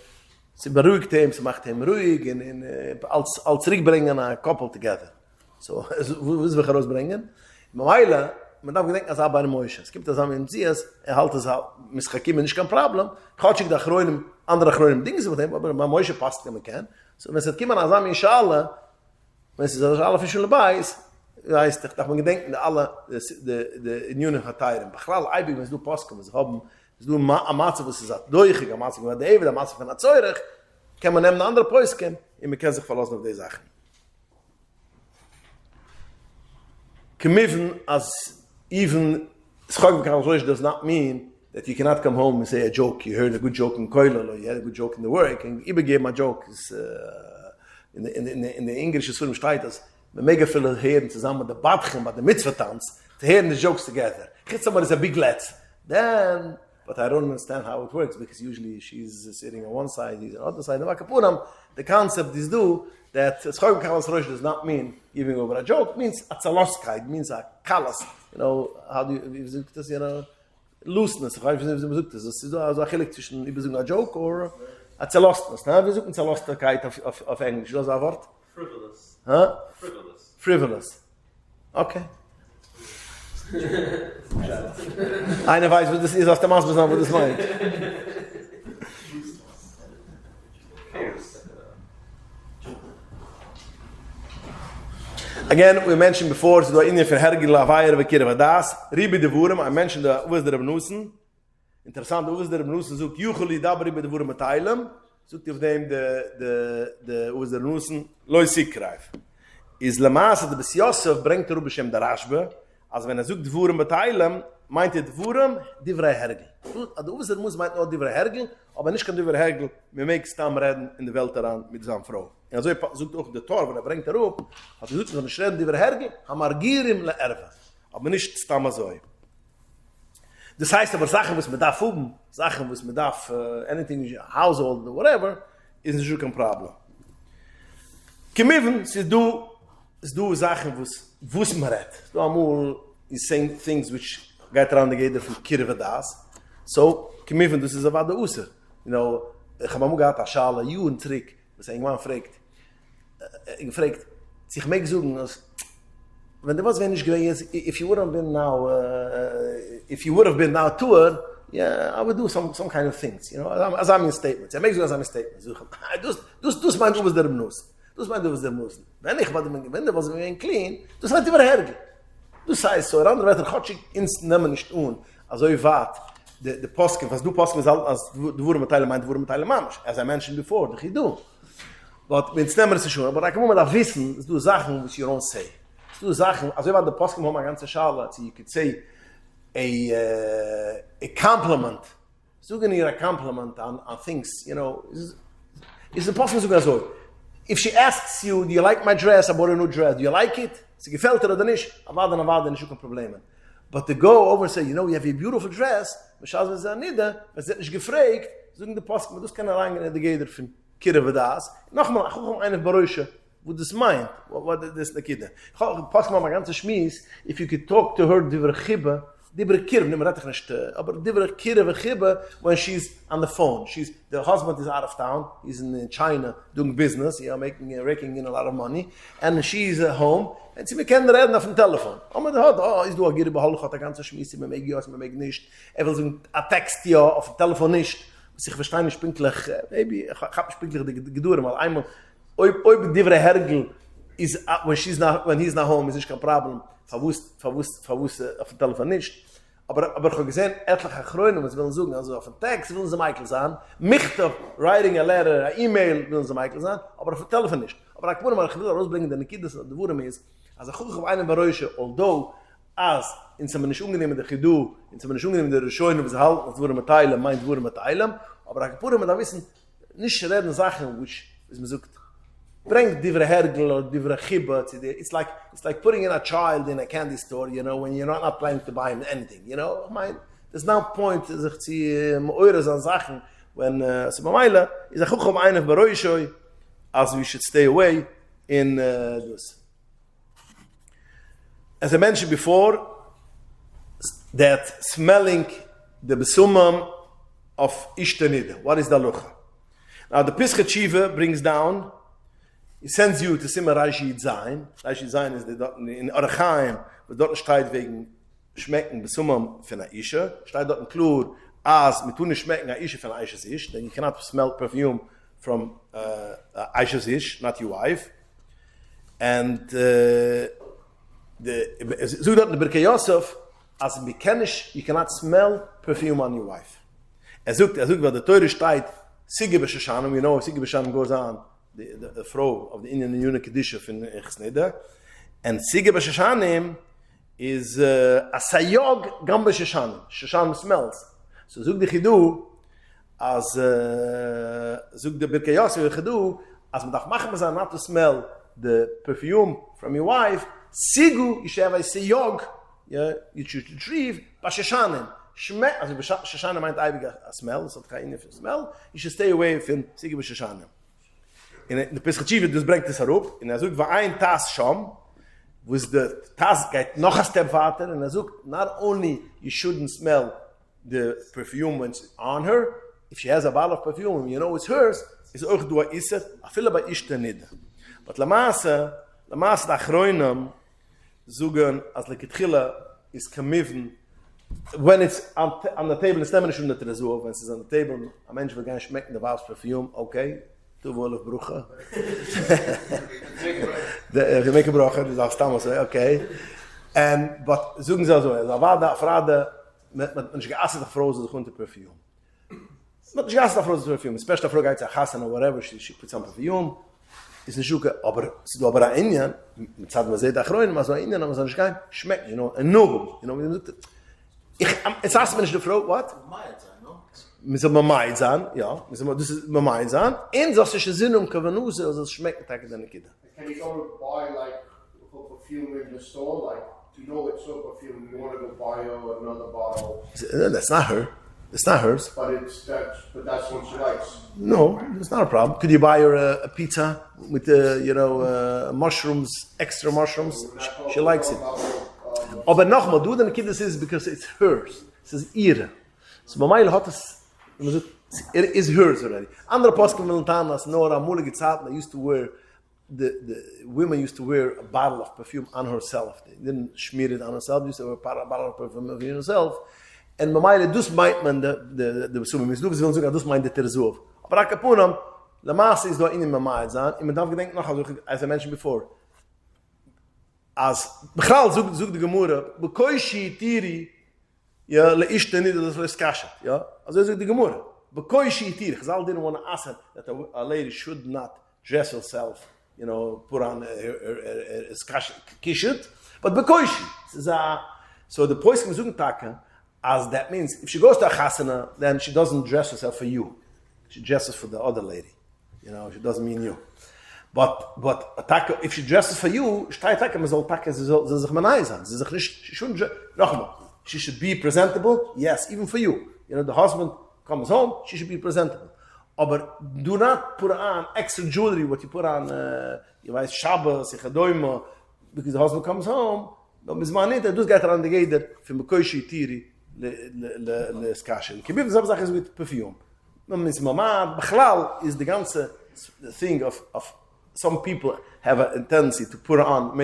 sie beruhigt ihm, sie macht ihm ruhig und als zurückbringen a couple together. So, wo wir herausbringen? Meile, man darf gedenken, als bei einem Moishe. Es gibt das am Messias, halt es mischakim, nicht kein Problem. Chatschig da chroinem, andere chroinem Dinge mit ihm, aber bei Moishe passt, wie man kann. So, wenn es hat kiemen, als am Inshallah, wenn es alle Fischen dabei ist, heißt, ich darf man gedenken, alle, die Unionen Hatayren, Bachlal, Eibig, wenn es du Postkom, es haben, es du Amatze, was es hat, Doichig, Amatze von David, Amatze von Azeurich, kann man nehmen andere Poisken, und man kann sich verlassen auf die Sachen. Kemiven, as even Schogvekal does not mean that you cannot come home and say a joke. You heard a good joke in Koilel, or you had a good joke in the work, and Ibegeb my joke is in the English is steht das, wir mega viele Herren zusammen mit der Badchen, mit der Mitzvah-Tanz, to hear the jokes together. Somebody is a big let. Then, but I don't understand how it works, because usually she's sitting on one side, he's on the other side. The concept is that Schogvekal does not mean giving over a joke, means a tzaloskeit, means a callous. How do you, looseness. How do you say this? This is a chilik zwischen a joke or a tzalostness. Wir suchen Tzalostigkeit auf Englisch. Das ist ein Wort? Frivolous. Huh? Frivolous. Frivolous. Okay. Einer weiß, was das ist, aus der Maß, was das meint. Again, we mentioned before, so the Indian for Hergil Lavayr Vekir Vadas, Ribi de Vurum, I mentioned the Uvas der Abnusen. Interessant, the Uvas der Abnusen sucht Yucheli Dab Ribi de Vurum Atailem, sucht auf dem the Uvas der Abnusen, Loi Sikreif. Is Lamaas, the Bes Yosef, bringt er Ubeshem der Rashbe, als wenn sucht Vurum Atailem, meint Vurum, Divrei Hergil. The Uvas der Abnusen meint nur Divrei Hergil, aber nicht kann Divrei Hergil, wir make Stamm reden in der Welt daran mit seiner Frau. Ja, so sucht auch der Tor, wenn bringt up, hat sucht von Schreden, die wir hergehen, hamargirim le erve. Aber nicht stamazoi. Das heißt aber Sachen, was man darf Sachen, was man darf, anything in household or whatever, ist nicht kein Problem. Kemiven, sie du Sachen, was man redt. Du amul is saying things which get around the gate from Kirvadas. So, Kemiven, das ist aber der User. Ich habe mal gehabt, a Schala, einen Trick, was irgendwann fragt, sich meg suchen, wenn was wenn ich gewesen, if you would have been now tour, yeah, I would do some kind of things, as I'm in statements. I make as I'm in statements. Dus mein was der Nuss. Dus mein was der Nuss. Wenn der was mir clean, das hat immer herge. Du sagst so, andere weiter Gotchig ins nehmen nicht also ich wart. The Posken, was du Posken als du wurde mit Teile Mamisch, as I mentioned before, the do. But wenn es nehmen ist schon, aber da kann man da wissen, du Sachen, which you don't say. Du Sachen, also wenn der Posken mal ganze Schale, you could say a compliment. So gonna get a compliment on things, is the Posken sogar so. If she asks you, do you like my dress? I bought a new dress. Do you like it? Sie gefällt dir oder nicht? Aber nicht kein Problem. But to go over and say, you have a beautiful dress, Mishaz was nieder, was nicht gefragt, sagen die Posken, das kann rein in der Geder von Kirvadas. Nochmal, ich will eine Beräusche, wo das meint, what das der Kinder. Ich Posken mal ganz schmies, if you could talk to her, die Kirve, nicht mehr nicht, aber die Kirve, when she's on the phone. The husband is out of town, he's in China doing business, raking in a lot of money, and she's at home, and sie können reden auf dem Telefon. Ist du agir behalten, hat ganze schmiss, mir meg nicht. Will so a text ja auf dem Telefon nicht. sich verstehen nicht pinklich, maybe, ich hab nicht pinklich die Gedure, weil einmal, oi divre Hergel, is when he's not home, is nicht kein Problem, verwusst auf dem Telefon nicht. Aber ich habe gesehen, etliche Grünen, was wollen suchen, also auf dem Text wollen sie Michael sein, Michter, writing a letter, a E-Mail wollen sie Michael sein, aber auf dem Telefon nicht. Aber ich will rausbringen, denn die Wurm ist, als ich gucke auf einen Bereiche, although, als in so nicht ungenehm der Chidu, in so nicht ungenehm der Schoen, was halt, als Wurm teilen, meint Wurm teilen, aber ich will da wissen, nicht reden Sachen, which, wie man sagt, bring divre Hergel or divre Chibba. It's like putting in a child in a candy store, you know, when you're not planning to buy him anything, you know. There's no point sich zu eures an Sachen, when so Meile is a guch eine Bereusche, as we should stay away in this. As I mentioned before, that smelling the besumam of Ishtanida. What is the lucha? Now the Pischat Shiva brings down. He sends you to Simmer Rashid Zayin. Rashid Zayin is in Archaim, but dort steht wegen schmecken besumam von einer Isha. Steht dort in Klur, as mit tun schmecken einer Isha von einer Isha's Ish. Then you cannot smell perfume from Isha's Ish, not your wife. And so dort in Birkei Yosef, as in Bekenish, you cannot smell perfume on your wife. Sucht, weil der Teure steht, Sige B'Shashanim, you know, Sige B'Shashanim goes on, the Frau of the Indian Union Kedisha in Echsneda, and Sige B'Shashanim is a sayog gam B'Shashanim. Shashanim smells. So zug the Chidu, as zug the Birkei Yosef Chidu, as man darf machen not to smell the perfume from your wife, Sigu, you should have a sayog, yeah, you should retrieve B'Shashanim. Also Shashanim meint eibig a smell, so kein smell, you should stay away from Sige B'Shashanim. In the Pischat Shiva, das bringt es herup, und sagt, war ein Tas Sham, wo the Tas geht noch a step weiter, und sagt, not only you shouldn't smell the perfume when it's on her, if she has a bottle of perfume, you know it's hers, is auch du a Isser, a fila bei Ishta nida. But la Masse da Achroinam, sagen, as le Ketchila is kamiven, when it's on the table, it's never schon der Tresur, when it's on the table, a Mensch will gar nicht schmecken, the Wals perfume, okay, du wohl auf Bruche. Ich make a Bruche, du sagst damals, okay. But sagen sie also, da war da Frage, man ist geasset auf Frau, so kommt der Perfume. Man ist geasset auf Frau, so Perfume, especially Frau geht zu Hassan or whatever, she puts on perfume, ist nicht schuke, aber ein Indien, mit Zeit, man sieht Achroin, man so ein Indien, aber man sagt, kein schmeckt, you know, ein Nogum, you know, wie man sagt, jetzt hast du mir nicht die Frau, what? Wir sollen Mamai sein, ja. Das ist Mamai sein. In solche Sinn Kavanuse, also es schmeckt Tag deine Kinder. Can you go buy like perfume in the store? Like, do you know it's so perfume? You want to go buy another bottle? That's not her. It's not hers. But that's what she likes. No, it's not a problem. Could you buy her a pizza with mushrooms, extra mushrooms? She likes it. Aber nochmal, du deine Kinder ist because it's hers. Es ist ihre. So Mamai hat es. It is hers already. Andere Posken will tell us, Nora Mulige Zeit, used to wear, the women used to wear a bottle of perfume on herself. They didn't smear it on herself, they used to wear a bottle of perfume on herself. And Mamaile, dus meint man the Besumim, is du will sogar dus meint the Terzuv. Aber Akapunam, La Masse is do in Mamaile sein, und man darf gedenken noch, as I mentioned before, as Bechal zoekt de Gemurre, Bekoishi Tiri, ja, le ishte nid das le skashet, ja. Also is the Gemurre. Bekoishi Tiri, Chazal didn't want to ask that a lady should not dress herself, you know, put on her skashet, kishet, but Bekoishi. So the Poiskim zoeken taken, as that means, if she goes to a chasana, then she doesn't dress herself for you. She dresses for the other lady. You know, she doesn't mean you. But if she dresses for you, she should be presentable, yes, even for you. You know, the husband comes home, she should be presentable. But do not put on extra jewelry, what you put on, Shabbos, because the husband comes home, dus gaat aan de geder van bekoishi tiri le skashen. Kibib zab zach is with perfume. Mama, bchlal is the ganze thing of some people have a tendency to put on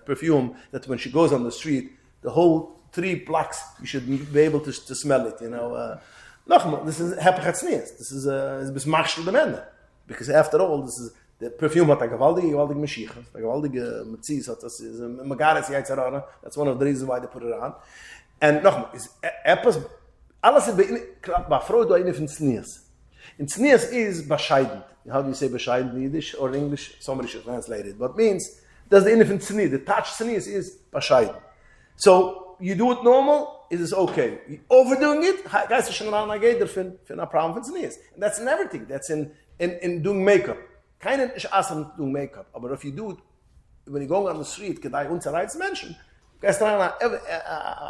perfume that when she goes on the street, the whole 3 blocks you should be able to smell it. You know, Nochmal, this is Hepachat. This is a bis machsel dem Ende. Because after all, this is the perfume hat a gewaltige Mashiach, a gewaltige Metzies hat das is a Magaris Yitzarana. That's one of the reasons why they put it on. And nochmal, is etwas alles ist bei Frau da eine von Tznias. In Tznias is bescheiden. How do you say bescheiden in Yiddish or English? Somebody should translate it. But means that's the infant Tznias. The touch Tznias is bescheiden. So you do it normal, it is okay. You overdoing it, guys are schon an Geder für a problem von Tznias. And that's in everything. That's in doing makeup. Keiner ist awesome doing makeup. But if you do it, when you go on the street, gedei unzerreiz Menschen, guys are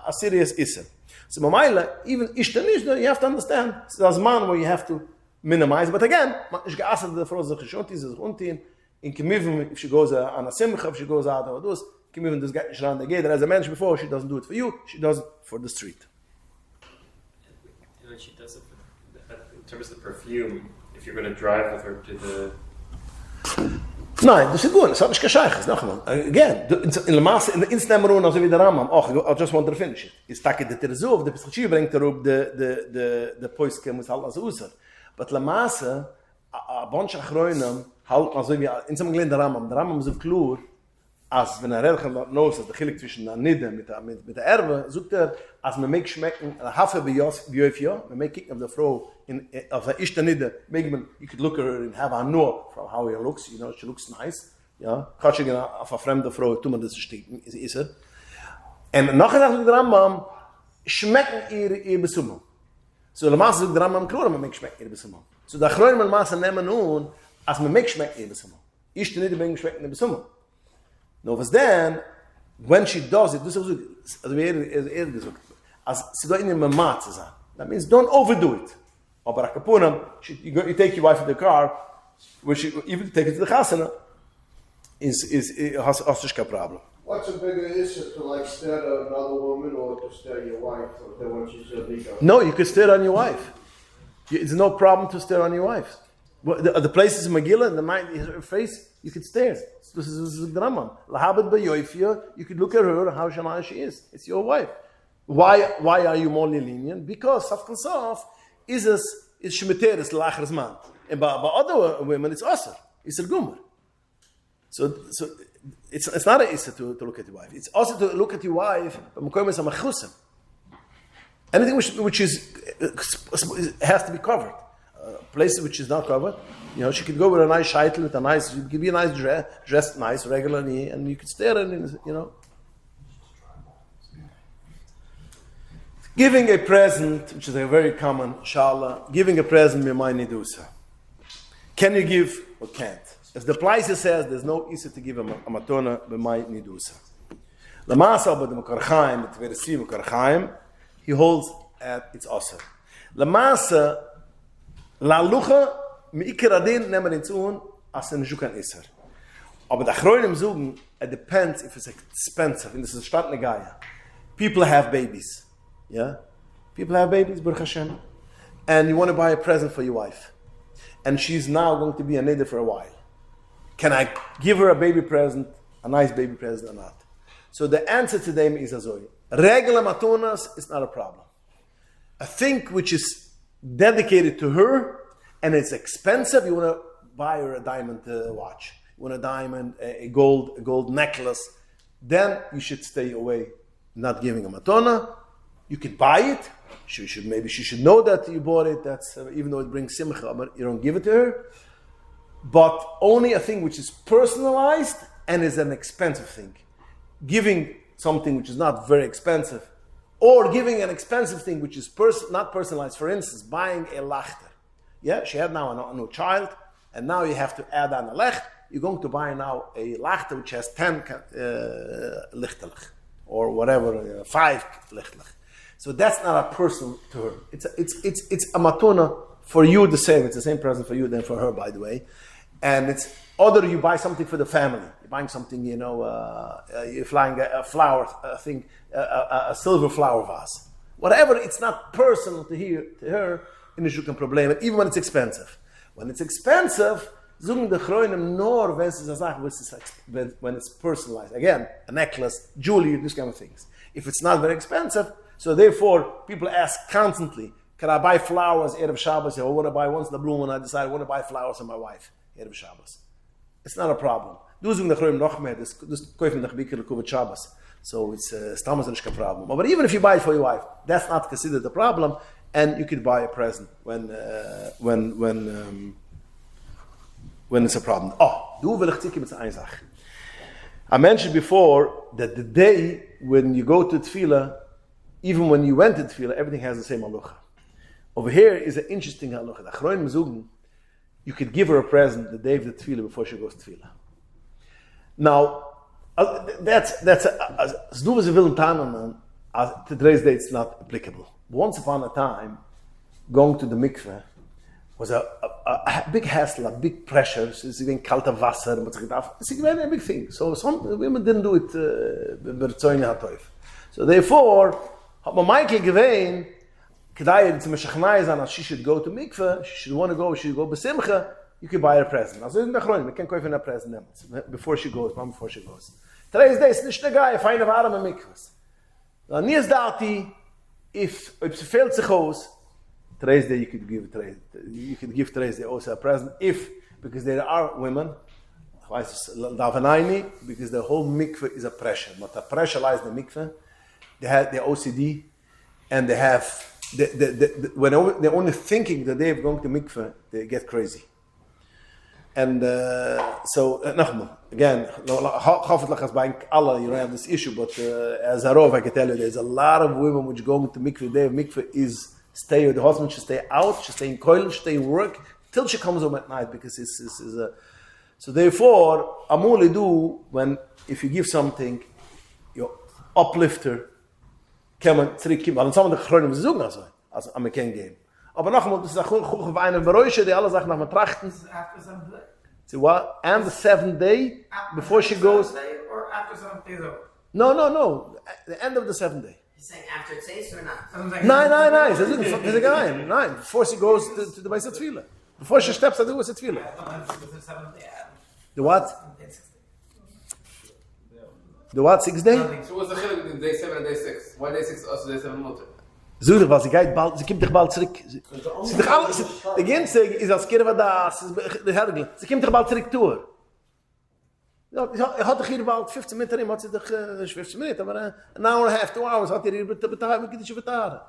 a serious issue. So Mamaila, even Ishtanish, you have to understand, there's a man where you have to minimize. But again, ich geassert the Frau sich geschunti, sich untin, in Kemivim, if she goes on a simcha, if she goes out or those, Kemivim does get around the gate. As I mentioned before, she doesn't do it for you, she does it for the street. And when she does it, in terms of the perfume, if you're going to drive with her to the... Nein, das ist gut, das hat nicht gescheiches, noch einmal. Again, in der Masse, in der Instammerun, also wie der Rambam, I just want to finish it. Ist taki de Terezuv, der Pesachie bringt auf de Poiske, muss halt als Usser. But la Masse, a bunch of Achroinem, halt, also wie, in some Glen der Rambam ist auf Klur, als wenn Relchen knows, dass der Chilik zwischen der Nidde mit der Erbe, sucht als man mich schmecken, Hafe bei Jöfja, man mich kicken auf der Frau, auf der Ishta Nidde, you could look at her and have a know from how he looks, you know, she looks nice, ja, kannst du auf eine fremde Frau, tun man das stecken, ist er. Und nachher sagt der Rambam, schmecken ihr Besummen. So, der Maße sagt der Rambam, klar, man mich schmecken ihr Besummen. So, der Chroin mal Maße nehmen nun, als man mich schmecken ihr Besummen. Ishta Nidde bringen schmecken ihr Besummen. No, was then, when she does it, das ist also wie gesagt, als sie da in einem Maat zu sein. That means don't overdo it. Aber Akapunam, you take your wife in the car, which even take it to the chasana, has just a problem. What's a bigger issue to like stare at another woman or to stare at your wife when she's a leader? No, you could stare on your wife. It's no problem to stare on your wife. The places in Megillah, in the mind, her face, you could stare. This is the Rambam. Lahabed b'yoifia, you could look at her, how shana she is. It's your wife. Why are you more lenient? Because Saf Kosov is shemiteres lachers man. And by other women, it's aser. It's a gomer. So it's not an issue to look at your wife. It's also to look at your wife, but anything which has to be covered. Places which is not covered, you know, she could go with a nice shaitel, with a nice, she could be a nice dressed nice, regularly, and you could stare at it, you know. Giving a present, which is a very common shala, giving a present b'may nidusa. Can you give or can't? If the Plaisa says there's no issa to give a matona b'may nidusa. Lamasa but the Mekarchaim, the Tveresi Mekarchaim, he holds at its osir. Lamasa La Lucha, Mi'ikeradin, nehmen ins Un, as in Jukan Isser. Aber der Achronim sagen, it depends if it's expensive. And this is Stand Negaya. People have babies. Yeah? People have babies, Baruch Hashem. And you want to buy a present for your wife. And she's now going to be a neder for a while. Can I give her a baby present, a nice baby present or not? So the answer to them is Azoy. Regular matonas is not a problem. A thing which is dedicated to her, and it's expensive. You want to buy her a diamond watch. You want a gold necklace. Then you should stay away, not giving a matona. You could buy it. She should know that you bought it. That's even though it brings simcha, but you don't give it to her. But only a thing which is personalized and is an expensive thing. Giving something which is not very expensive, or giving an expensive thing which is not personalized. For instance, buying a lachter. Yeah, she had now a new child, and now you have to add on a lecht. You're going to buy now a lachter which has 10 lichtelech, or whatever, 5 lichtelech. So that's not a person to her. It's a matuna for you the same. It's the same present for you than for her, by the way. And it's other you buy something for the family. You're buying something, you know, you're flying a flower thing, a silver flower vase. Whatever, it's not personal to her, in the Shukan problem, even when it's expensive. When it's expensive, zoom the chroinim nor when it's personalized. Again, a necklace, jewelry, these kind of things. If it's not very expensive, so therefore people ask constantly, Can I buy flowers Erev Shabbos? I want to buy once the bloom and I decide I want to buy flowers for my wife Erev Shabbos. It's not a problem. Du zung nach Räum noch mehr, das kaufen nach Biker Kuvet Shabbos. So it's stammes nicht kein problem. But even if you buy it for your wife, that's not considered a problem, and you could buy a present when it's a problem. Oh, du will ich ziehen mit einer Sache. I mentioned before that the day when you go to Tefillah, even when you went to Tefillah, everything has the same halacha. Over here is an interesting halacha. The Achronim zugen, you could give her a present the day of the Tefillah before she goes to Tefillah. Now, that's as du was a villain tanan, today's day it's not applicable. Once upon a time, going to the mikveh was a big hassle, a big pressure. It's even kalte Wasser, but it's a big thing. So some women didn't do it So therefore, hat man Michael gewähnt, Kedai to Meshachnaizan, she should go to mikveh, she should want to go, she should go besimcha, you can buy her a present. Also in the Chronim, we can kaufen a present before she goes, before she goes. Today's day, it's nicht a guy, feine Waren in mikvehs. Now, nies dati, if she fails sich aus, today's day you could give today's day also a present, because there are women, because the whole mikveh is a pressure. But the pressure lies in the mikveh, they have their OCD, and they have, when they're only thinking the day of going to mikveh, they get crazy. And so, again, you don't have this issue, but as a rov, I can tell you, there's a lot of women which go to mikveh. The day of mikveh is stay with the husband, she stay out, she stay in koil, she stay in work, till she comes home at night, because this is a... So therefore, amuli do, if you give something, you uplift her, and some of the chronim zugen as a can game. Aber nochmal, das ist ein Kuchen für einen Beräusche, die alle Sachen nach mir trachten. See what? And the 7th day, before she goes... Or after 7th day though? No. The end of the 7th day. He's saying after it says or not? Nein. There's a guy. Nein. Before she goes to the Beis Tefillah. Before she steps to the Beis Tefillah. The what? The what? 6th day? So what's the chiluk between day 7 and day 6? Why day 6 also day 7 mutter? Zurig, weil sie kommt dich bald zurück. Sie doch alles, der Gänse ist als Kirva das, der Hergel. Sie kommt dich bald zurück durch. Ja, hat doch hier bald 15 Minuten, hat sie doch 15 Minuten, aber an hour and a half, 2 hours, hat hier betalen, wie geht es betalen?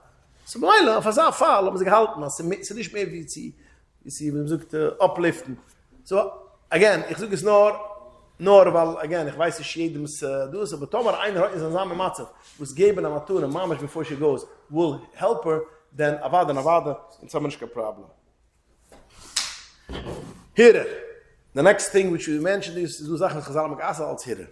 So, Meile, auf so Fall haben sie gehalten, sie nicht mehr wie sie man sagt, upliften. So, again, ich suche es nur, weil, again, ich weiß nicht jedem du aber Tomer, einer ist ein Samen Matzev, wo es geben am Atur, Mamash before she goes, will help her, then Avada, it's a much problem. Here, the next thing which we mentioned is, du Sachen, Chazal Magasa als Here.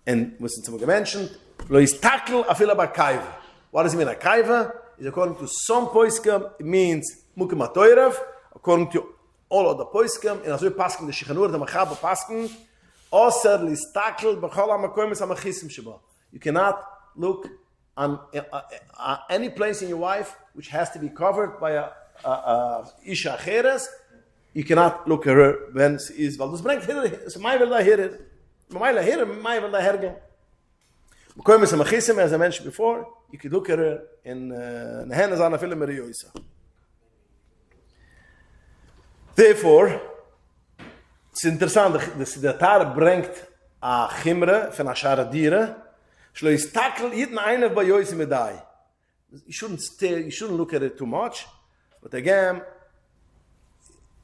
And, was it's mentioned, lo is tackle afila ba kaiva. What does it mean, a kaiva? Is according to some poiskim, it means mukim atoyrev, according to all of the poiskim, and as we paskin, the Shichanur, the Machaba paskin, you cannot look on any place in your wife which has to be covered by a isha acheres. You cannot look at her when she is. Weil das bringt hier, so mai will da hier, mai will da hergen. As I mentioned before, you could look at her in the hands on a film Yoisa. Therefore, es ist interessant, dass der Tar bringt a Chimre von a Schare Diere, schlo ist tackle jeden einer bei Yoisa Medai. You shouldn't look at it too much, but again,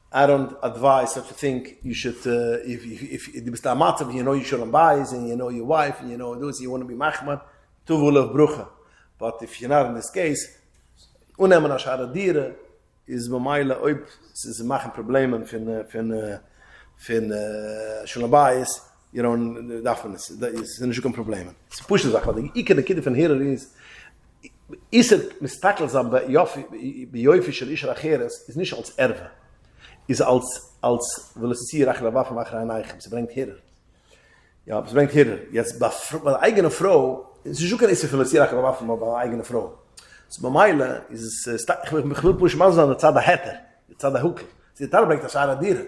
I don't advise such a thing. You should, if you bist a matzav, you know you shouldn't buy it, and you know your wife, and you know this, you want to be machman, tu v'lev brucha. But if you're not in this case, unemen a Schare Diere, is b'mayla oib, is machen Problemen von Shulabais, you know, davon ist nicht kein Problem. Es ist pushe Sache, weil die Kinder von hier ist mistakels bei Yofi shel Isha Acheres, ist nicht als Erwe, ist als will es hier Achla Waffen machen ein Eichem, sie bringt hier. Ja, sie bringt hier. Jetzt bei der eigenen Frau, sie suchen ist für sie Achla Waffen bei der eigenen Frau. So bei Meile ist es, ich will pushe mal so an der Zeit der Hatter, der Zeit der Huckel. Sie bringt das Schare Dieren.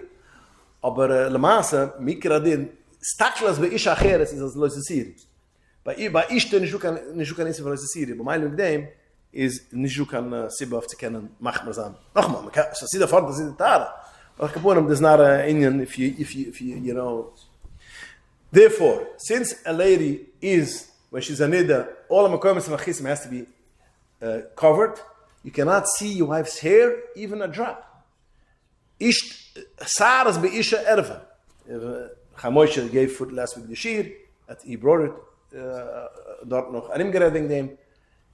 Aber le Masse, Mikradin, Staklas bei Isha Acheres ist als Leusesiri. Bei Ishte nicht kann Isse für Leusesiri. Bei Meilung dem is nicht so kann Sibba auf zu kennen, macht man sagen. Nochmal, man kann, so sieht der Vater, das ist der Tara. Aber Kapunem, there's not an Indian if you know. Therefore, since a lady is, when she's a nida, all the makoyim and machism has to be covered. You cannot see your wife's hair, even a drop. Saras be isha erva. Chamoisha gave food last week the shir, that he brought it, dort noch arim gereding them.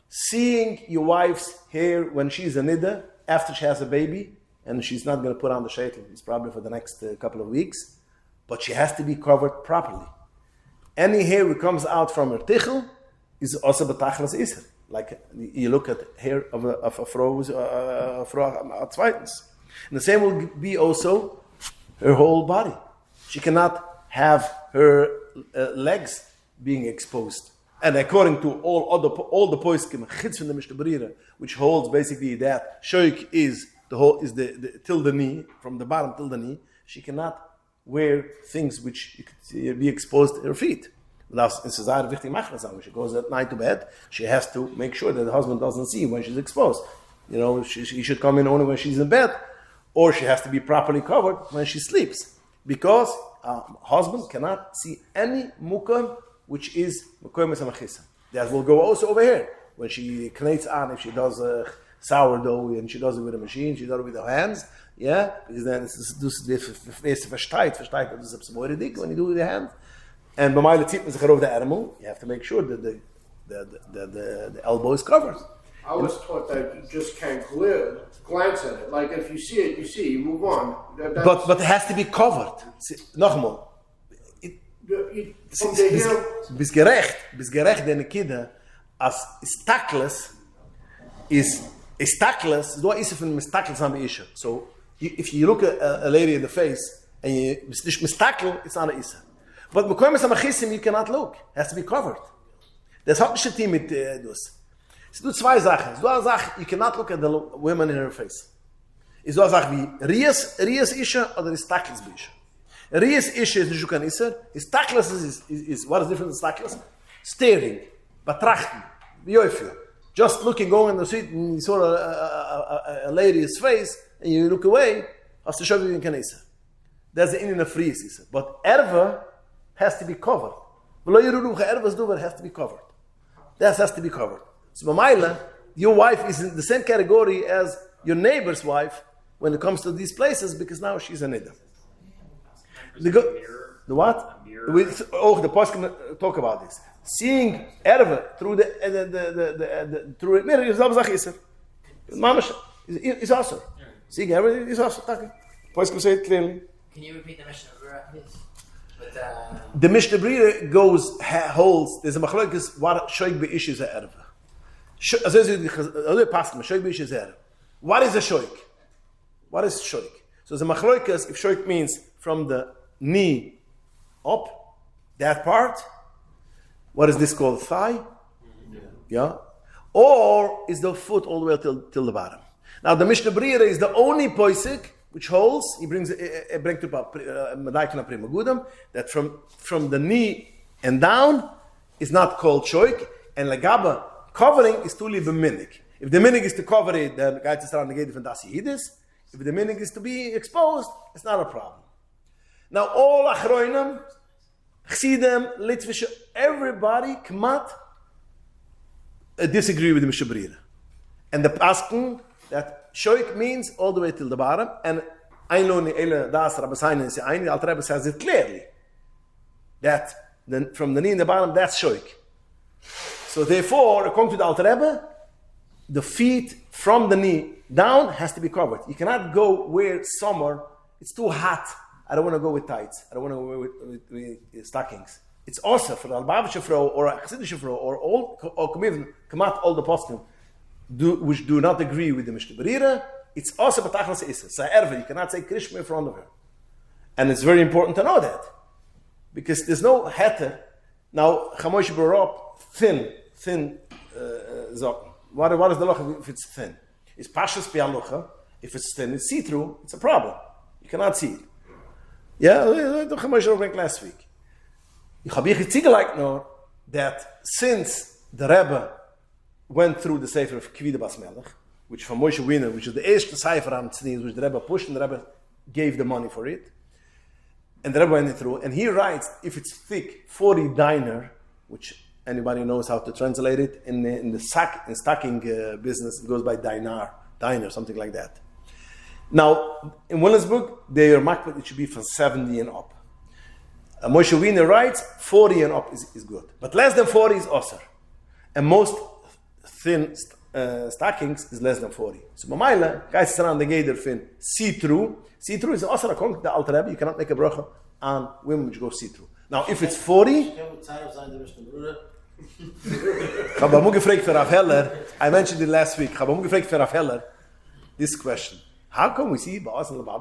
Seeing your wife's hair when she's a nida, after she has a baby, and she's not going to put on the shaitel, it's probably for the next couple of weeks, but she has to be covered properly. Any hair that comes out from her tichel is also betachlas iser. Like you look at hair of a Frau zweitens. And the same will be also her whole body. She cannot have her legs being exposed. And according to all the poskim, chitz from the Mishnah Berurah, which holds basically that shoik is the till the knee, from the bottom till the knee, she cannot wear things which could be exposed to her feet. When she goes at night to bed, she has to make sure that the husband doesn't see when she's exposed. You know, she should come in only when she's in bed, or she has to be properly covered when she sleeps, because a husband cannot see any mukim which is mukim esamachisim. That will go also over here when she kneads on. If she does sourdough and she does it with a machine, she does it with her hands. Yeah, because then it's versteht, das ist more dick when you do it with your hand. And by my zieht man sich over the animal, you have to make sure that the elbow is covered. I was taught that you just can't glance at it. Like if you see it, you see, you move on. But it has to be covered. Nochmal. Bis gerecht deine Kinder, as istakles is do is from mistakles am isha. So if you look at a lady in the face and you mistakel, it's not an isha. But mekoyim samachisim you cannot look. It has to be covered. Das hat nicht ein Team mit das. Es do zwei Sachen. Es do eine Sache, you cannot look at the women in her face. Es do eine Sache wie Rias isha oder istakles isha. Rias isha is nicht kan isha. Istakles is what is different than istakles? Staring, betrachten, wie öfter. Just looking, going in the street, and you saw a lady's face, and you look away, hast du schon wie ein Kanisa. That's the Indian of Rias. But erva has to be covered. It has to be covered. That has to be covered. So, B'mayla, your wife is in the same category as your neighbor's wife when it comes to these places, because now she's a niddah. The what? The post can talk about this. Seeing erva through through a mirror is also Mamash is also. Seeing erva is also talking. Post can say it clearly. Can you repeat the Mishnah Berurah, please? The Mishnah Berurah holds, there's a machlokes what shoik be issues at erva. What is a shoik? What is shoik? So the machlokes, if shoik means from the knee up, that part, what is this called? Thigh? Yeah. Or is the foot all the way till the bottom? Now the Mishnah Berurah is the only poisik which holds, he brings to Primagudam, that from the knee and down is not called shoik, and lagaba covering is tuli b'minig. If the minig is to cover it, then guys is around the gate from dasihidis. If the minig is to be exposed, it's not a problem. Now all achroinim, chsidem, litvisha, everybody kmat disagree with the Mishnah Berurah, and the asking that shoik means all the way till the bottom, and I know the Alter Rebbe says it clearly that from the knee and the bottom that's shoik. So therefore, according to the Alter Rebbe, the feet from the knee down has to be covered. You cannot go where summer it's too hot. I don't want to go with tights. I don't want to go with stockings. It's also for the Albabische Frau or a Chassidische Frau or Kamat all the poskim which do not agree with the Mishnah Berurah, it's also Batachlas Issa. So erva, you cannot say Krishma in front of her. And it's very important to know that. Because there's no heter. Now, Chamosh brought up thin Zocken. What is the locha if it's thin? It's Pashas Pialucha. If it's thin, it's see-through, it's a problem. You cannot see it. Yeah, the Chamosh brought last week. Ich habe hier like no that since the Rebbe went through the Sefer of Kvida Bas Melech, which from Moshe Wiener, which is the Eish Sefer on Tzniz, which the Rebbe pushed and the Rebbe gave the money for it. And the Rebbe went through, and he writes, if it's thick, 40 diner, which anybody knows how to translate it, in the stocking business, it goes by diner, something like that. Now, in Williamsburg, they are marked, it should be from 70 and up. Moshe Wiener writes, 40 and up is good. But less than 40 is osir. And most thin stockings is less than 40. So, Mamaila, guys, it's around the gator fin, see-through. See-through is osir, according to the Alter Rebbe, you cannot make a bracha on women which go see-through. Now, if it's 40, I mentioned it last week. This question: how come we see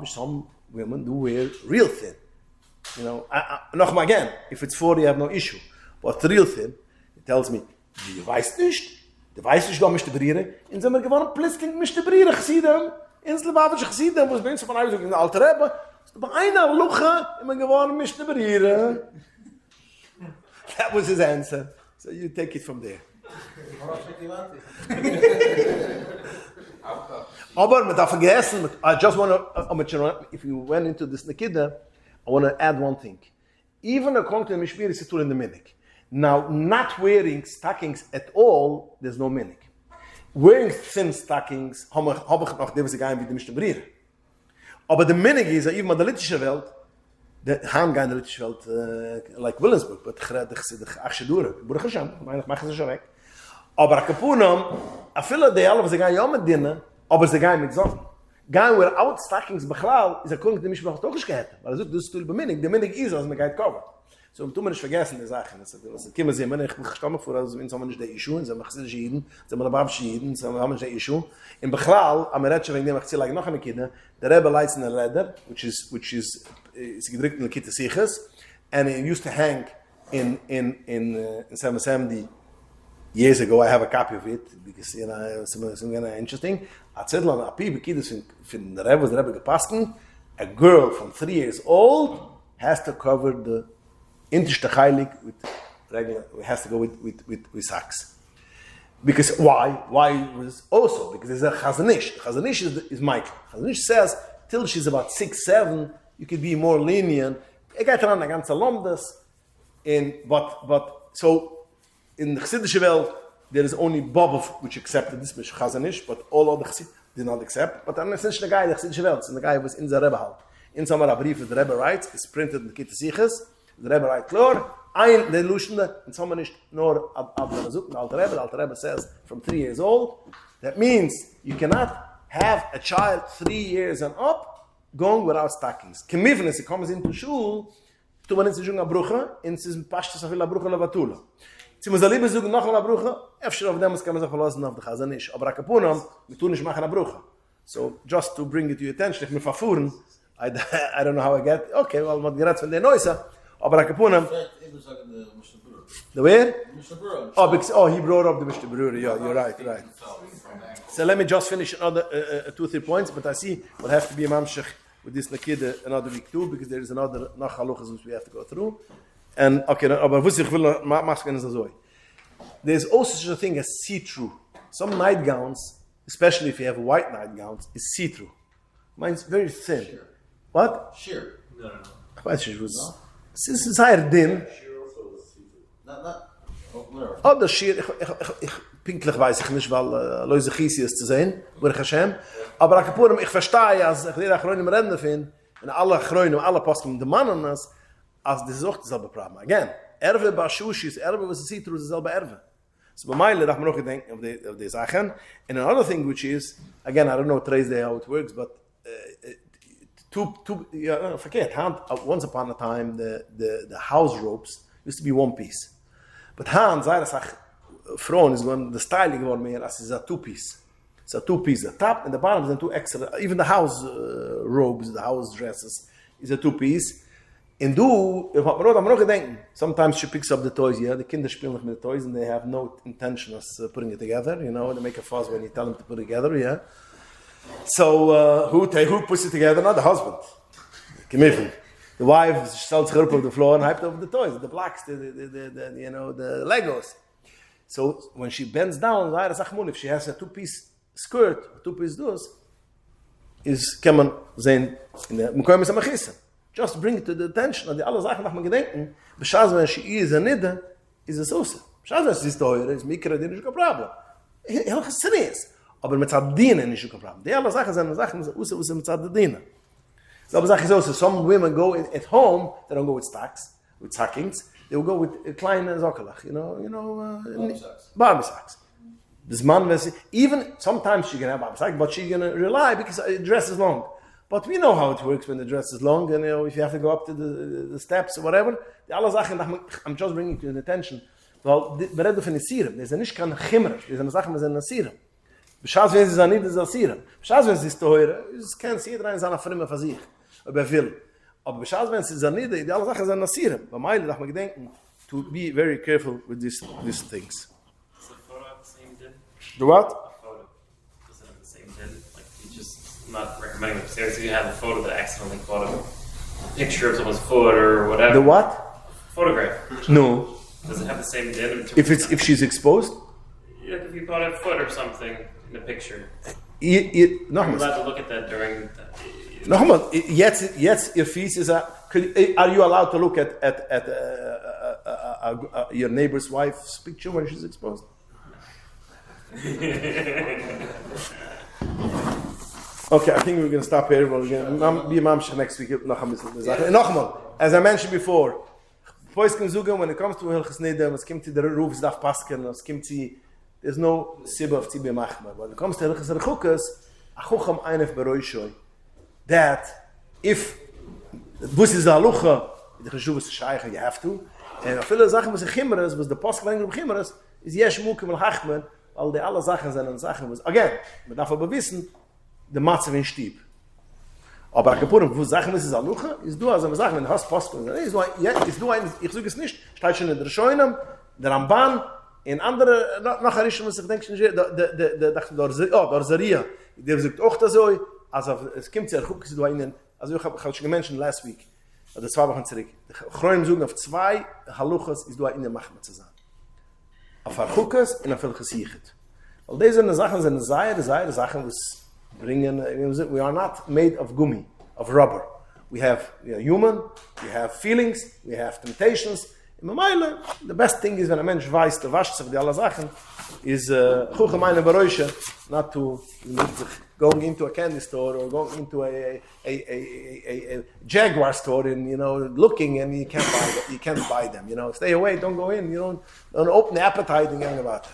some women do wear real thin? You know, again, if it's 40, I have no issue. But real thin, it tells me, du weißt nicht, da mischte Briere. In sind wir gewonnen, plötzlich mischte Briere gesieden. Ins Lubavitch gesieden, was Menschen von euch in der Alter Rebbe. Bei einer Luche, immer gewonnen, mischte Briere. That was his answer. So you take it from there. Aber man darf vergessen, I just want to, if you went into this Nekida, I want to add one thing. Even according to the Mishmir, it's still in the minik. Now, not wearing stockings at all, there's no minik. Wearing thin stockings, habe ich noch diese Geheim wie die Mishtabriere. Aber the minik is, even in der litische Welt, the Ham guy in the litische Welt, like Williamsburg, but the Achshadura, Baruch Hashem, mach es schon weg. Aber Kapunam, I feel that they all of the guy mit dinner, aber the guy mit Sonnen. Guy without stockings bechlal is according to the Mishmach doch gehet, weil das ist still beminig, the minig is as man geht cover. So tun wir nicht vergessen die Sachen, das kimmer sie mir ich gestammt vor also in so man nicht der Issue, so mach sie jeden, so man beim Schieden, so haben wir der Issue. In bechlal am Ratsch wegen dem ich like noch eine Kinder, der Rebbe lights in the leather, which is gedrückt in the Kitte Sichers, and it used to hang in 70 years ago. I have a copy of it because you know something interesting. I said on a people kids in the Rebbe gepassten, a girl from 3 years old has to cover the interste heilig with regular. Has to go with socks. Because why? Why was also because there's a chazanish. Chazanish is Michael. Chazanish says till she's about 6-7, you could be more lenient. I got around against alumnus, but so. In the Chassidische Welt, there is only Bobov which accepted this, which Chazanish, but all other Chassid did not accept. But I'm not saying the guy in the Chassidische Welt, and the guy was in the Rebbe Hall. In some other brief, the Rebbe writes, is printed in the Kitte Siches, the Rebbe writes, Klor, ein the Lushende, and some nicht nor Abdelazuk, the Alter Rebbe says, from 3 years old. That means you cannot have a child 3 years and up going without stockings. Kemivnes, it comes into shul, to when it's a junga brucha, and it's pashtas of la brucha levatula. Sie muss lieber suchen noch eine Bruche, öfter auf dem kann man sich verlassen auf der Chazanish. Aber Akapunam, wir tun nicht machen eine Bruche. So, just to bring it to your attention, ich mir verfuhren, I don't know how I get, okay, well, man gerät von der Neuße, aber Akapunam, the where? Oh, he brought up the Mishnah Berurah, yeah, you're right. So let me just finish another 2-3 points, but I see we'll have to be a mamshech with this Nakida another week too, because there is another nach halachas which we have to go through. And okay, aber was ich will machen ist so. There's also such a thing as see-through. Some nightgowns, especially if you have white nightgowns, is see-through. Mine's very thin. Sheer. What? Sheer. No. What sheer was? No. Since it's higher thin. Sheer also is see-through. Oh, the sheer. Ich pinklich weiß ich nicht, weil Leute Chisi ist zu sehen, Baruch Hashem. Aber ich verstehe, als ich die Achronim Rennen finde, und alle Achronim, alle Postum, die Mannen ist, as this is auch dasselbe Problem. Again, Erwe Bashushis, Erwe was see through dasselbe Erwe. So bei Meile darf man auch gedenken of the Sachen. And another thing which is, again, I don't know today's day how it works, but once upon a time the house ropes used to be one piece. But Hans, Frauen is going, the style geworden mehr as is a two-piece. It's a two-piece. The top and the bottom is two extra. Even the house robes, the house dresses is a two-piece. And sometimes she picks up the toys, the Kinder spielen with the toys and they have no intention of putting it together, they make a fuss when you tell them to put it together, So, who puts it together? Not the husband. The wife sells her up on the floor and hyped over the toys, the blocks, the Legos. So when she bends down, if she has a two-piece skirt, a two-piece dus, kann man sehen, in der Mekoyim is a Mechissa. Just bring it to the attention, und die alle Sachen nach man gedenken, beschaß wenn she is a Nidde, is a Sosa. Beschaß wenn sie ist teure, ist Mikra, die nicht kein Problem. Hilches Zeres. Aber mit Zadine nicht kein Problem. Die alle Sachen sind Sachen, was mit Zadine. So, aber Sache ist also, some women go at home, they don't go with stacks, with sackings, they will go with kleine Sockelach, Barbie sacks. This man, even sometimes she can have Barbie sacks, but she's going to rely because the dress is long. But we know how it works when the dress is long, and if you have to go up to the steps or whatever, die alle Sachen, I'm just bringing to your attention. Weil, wir reden von Nesirem, das ist nicht kein Chimmer, das ist eine Sache, wir sind Nesirem. Beschaß, wenn sie es nicht, das ist Nesirem. Beschaß, wenn sie es teure, es kann jeder eine seine Fremde für sich, ob will. Aber beschaß, wenn sie es nicht, die alle Sachen sind Nesirem. Bei Meile, darf man gedenken, to be very careful with these things. Is the photo have the same din? The what? A photo. Does it have the same din? Like, you just not recommending it. Say you have a photo that accidentally caught a picture of someone's foot or whatever. The what? Photograph. No. Does it have the same din? If she's exposed? Like if you caught a foot or something in a picture. You're allowed to look at that during the, Nochmal, jetzt ihr Fies ist are you allowed to look at your neighbor's wife's picture when she's exposed? Okay, I think we're going to stop here. We're going to be mamshach next week. Nochmal, as I mentioned before, when it comes to Hilchos Nidem, es kommt to the Rufs darf pasken, es kommt to, there's no sibba of Tzibbe Machmer. When it comes to Hilchos Harchukos, a chucham einef beroishoi, that if bus is a lucha, the cheshuv is shaycha, you have to, and a viele Sachen, was a chimmeres, was the pasken lange chimmeres, is yesh mukim al hachmer, all the alle Sachen sind Sachen, was, again, man darf aber wissen, the matzav in Stieb. Aber kapunem, wo Sachen ist a lucha, ist du, also Sachen, wenn du hast pasken, ist du ein, ich sage es nicht, steht schon in der Schoinem, der Ramban, in andere, noch ein Rischen, was ich denke, der Zaria, der sagt auch das so, also es kommt sehr gut, du einen, also ich habe schon gemenschen last week, oder 2 Wochen zurück, ich freue mich auf 2 Haluchas, ist du einen Machmer zu sein. Auf Harchukos und auf Hilchesichet. Weil diese Sachen sind sehr Sachen, was bringen, we are not made of gummi, of rubber. We are human, we have feelings, we have temptations. In Meile, the best thing is when a Mensch weiß, der wascht sich die alle Sachen, is chuchemeine Beräusche, not to going into a candy store or going into a Jaguar store and looking and you can't buy them. Stay away, don't go in, don't open the appetite and about it.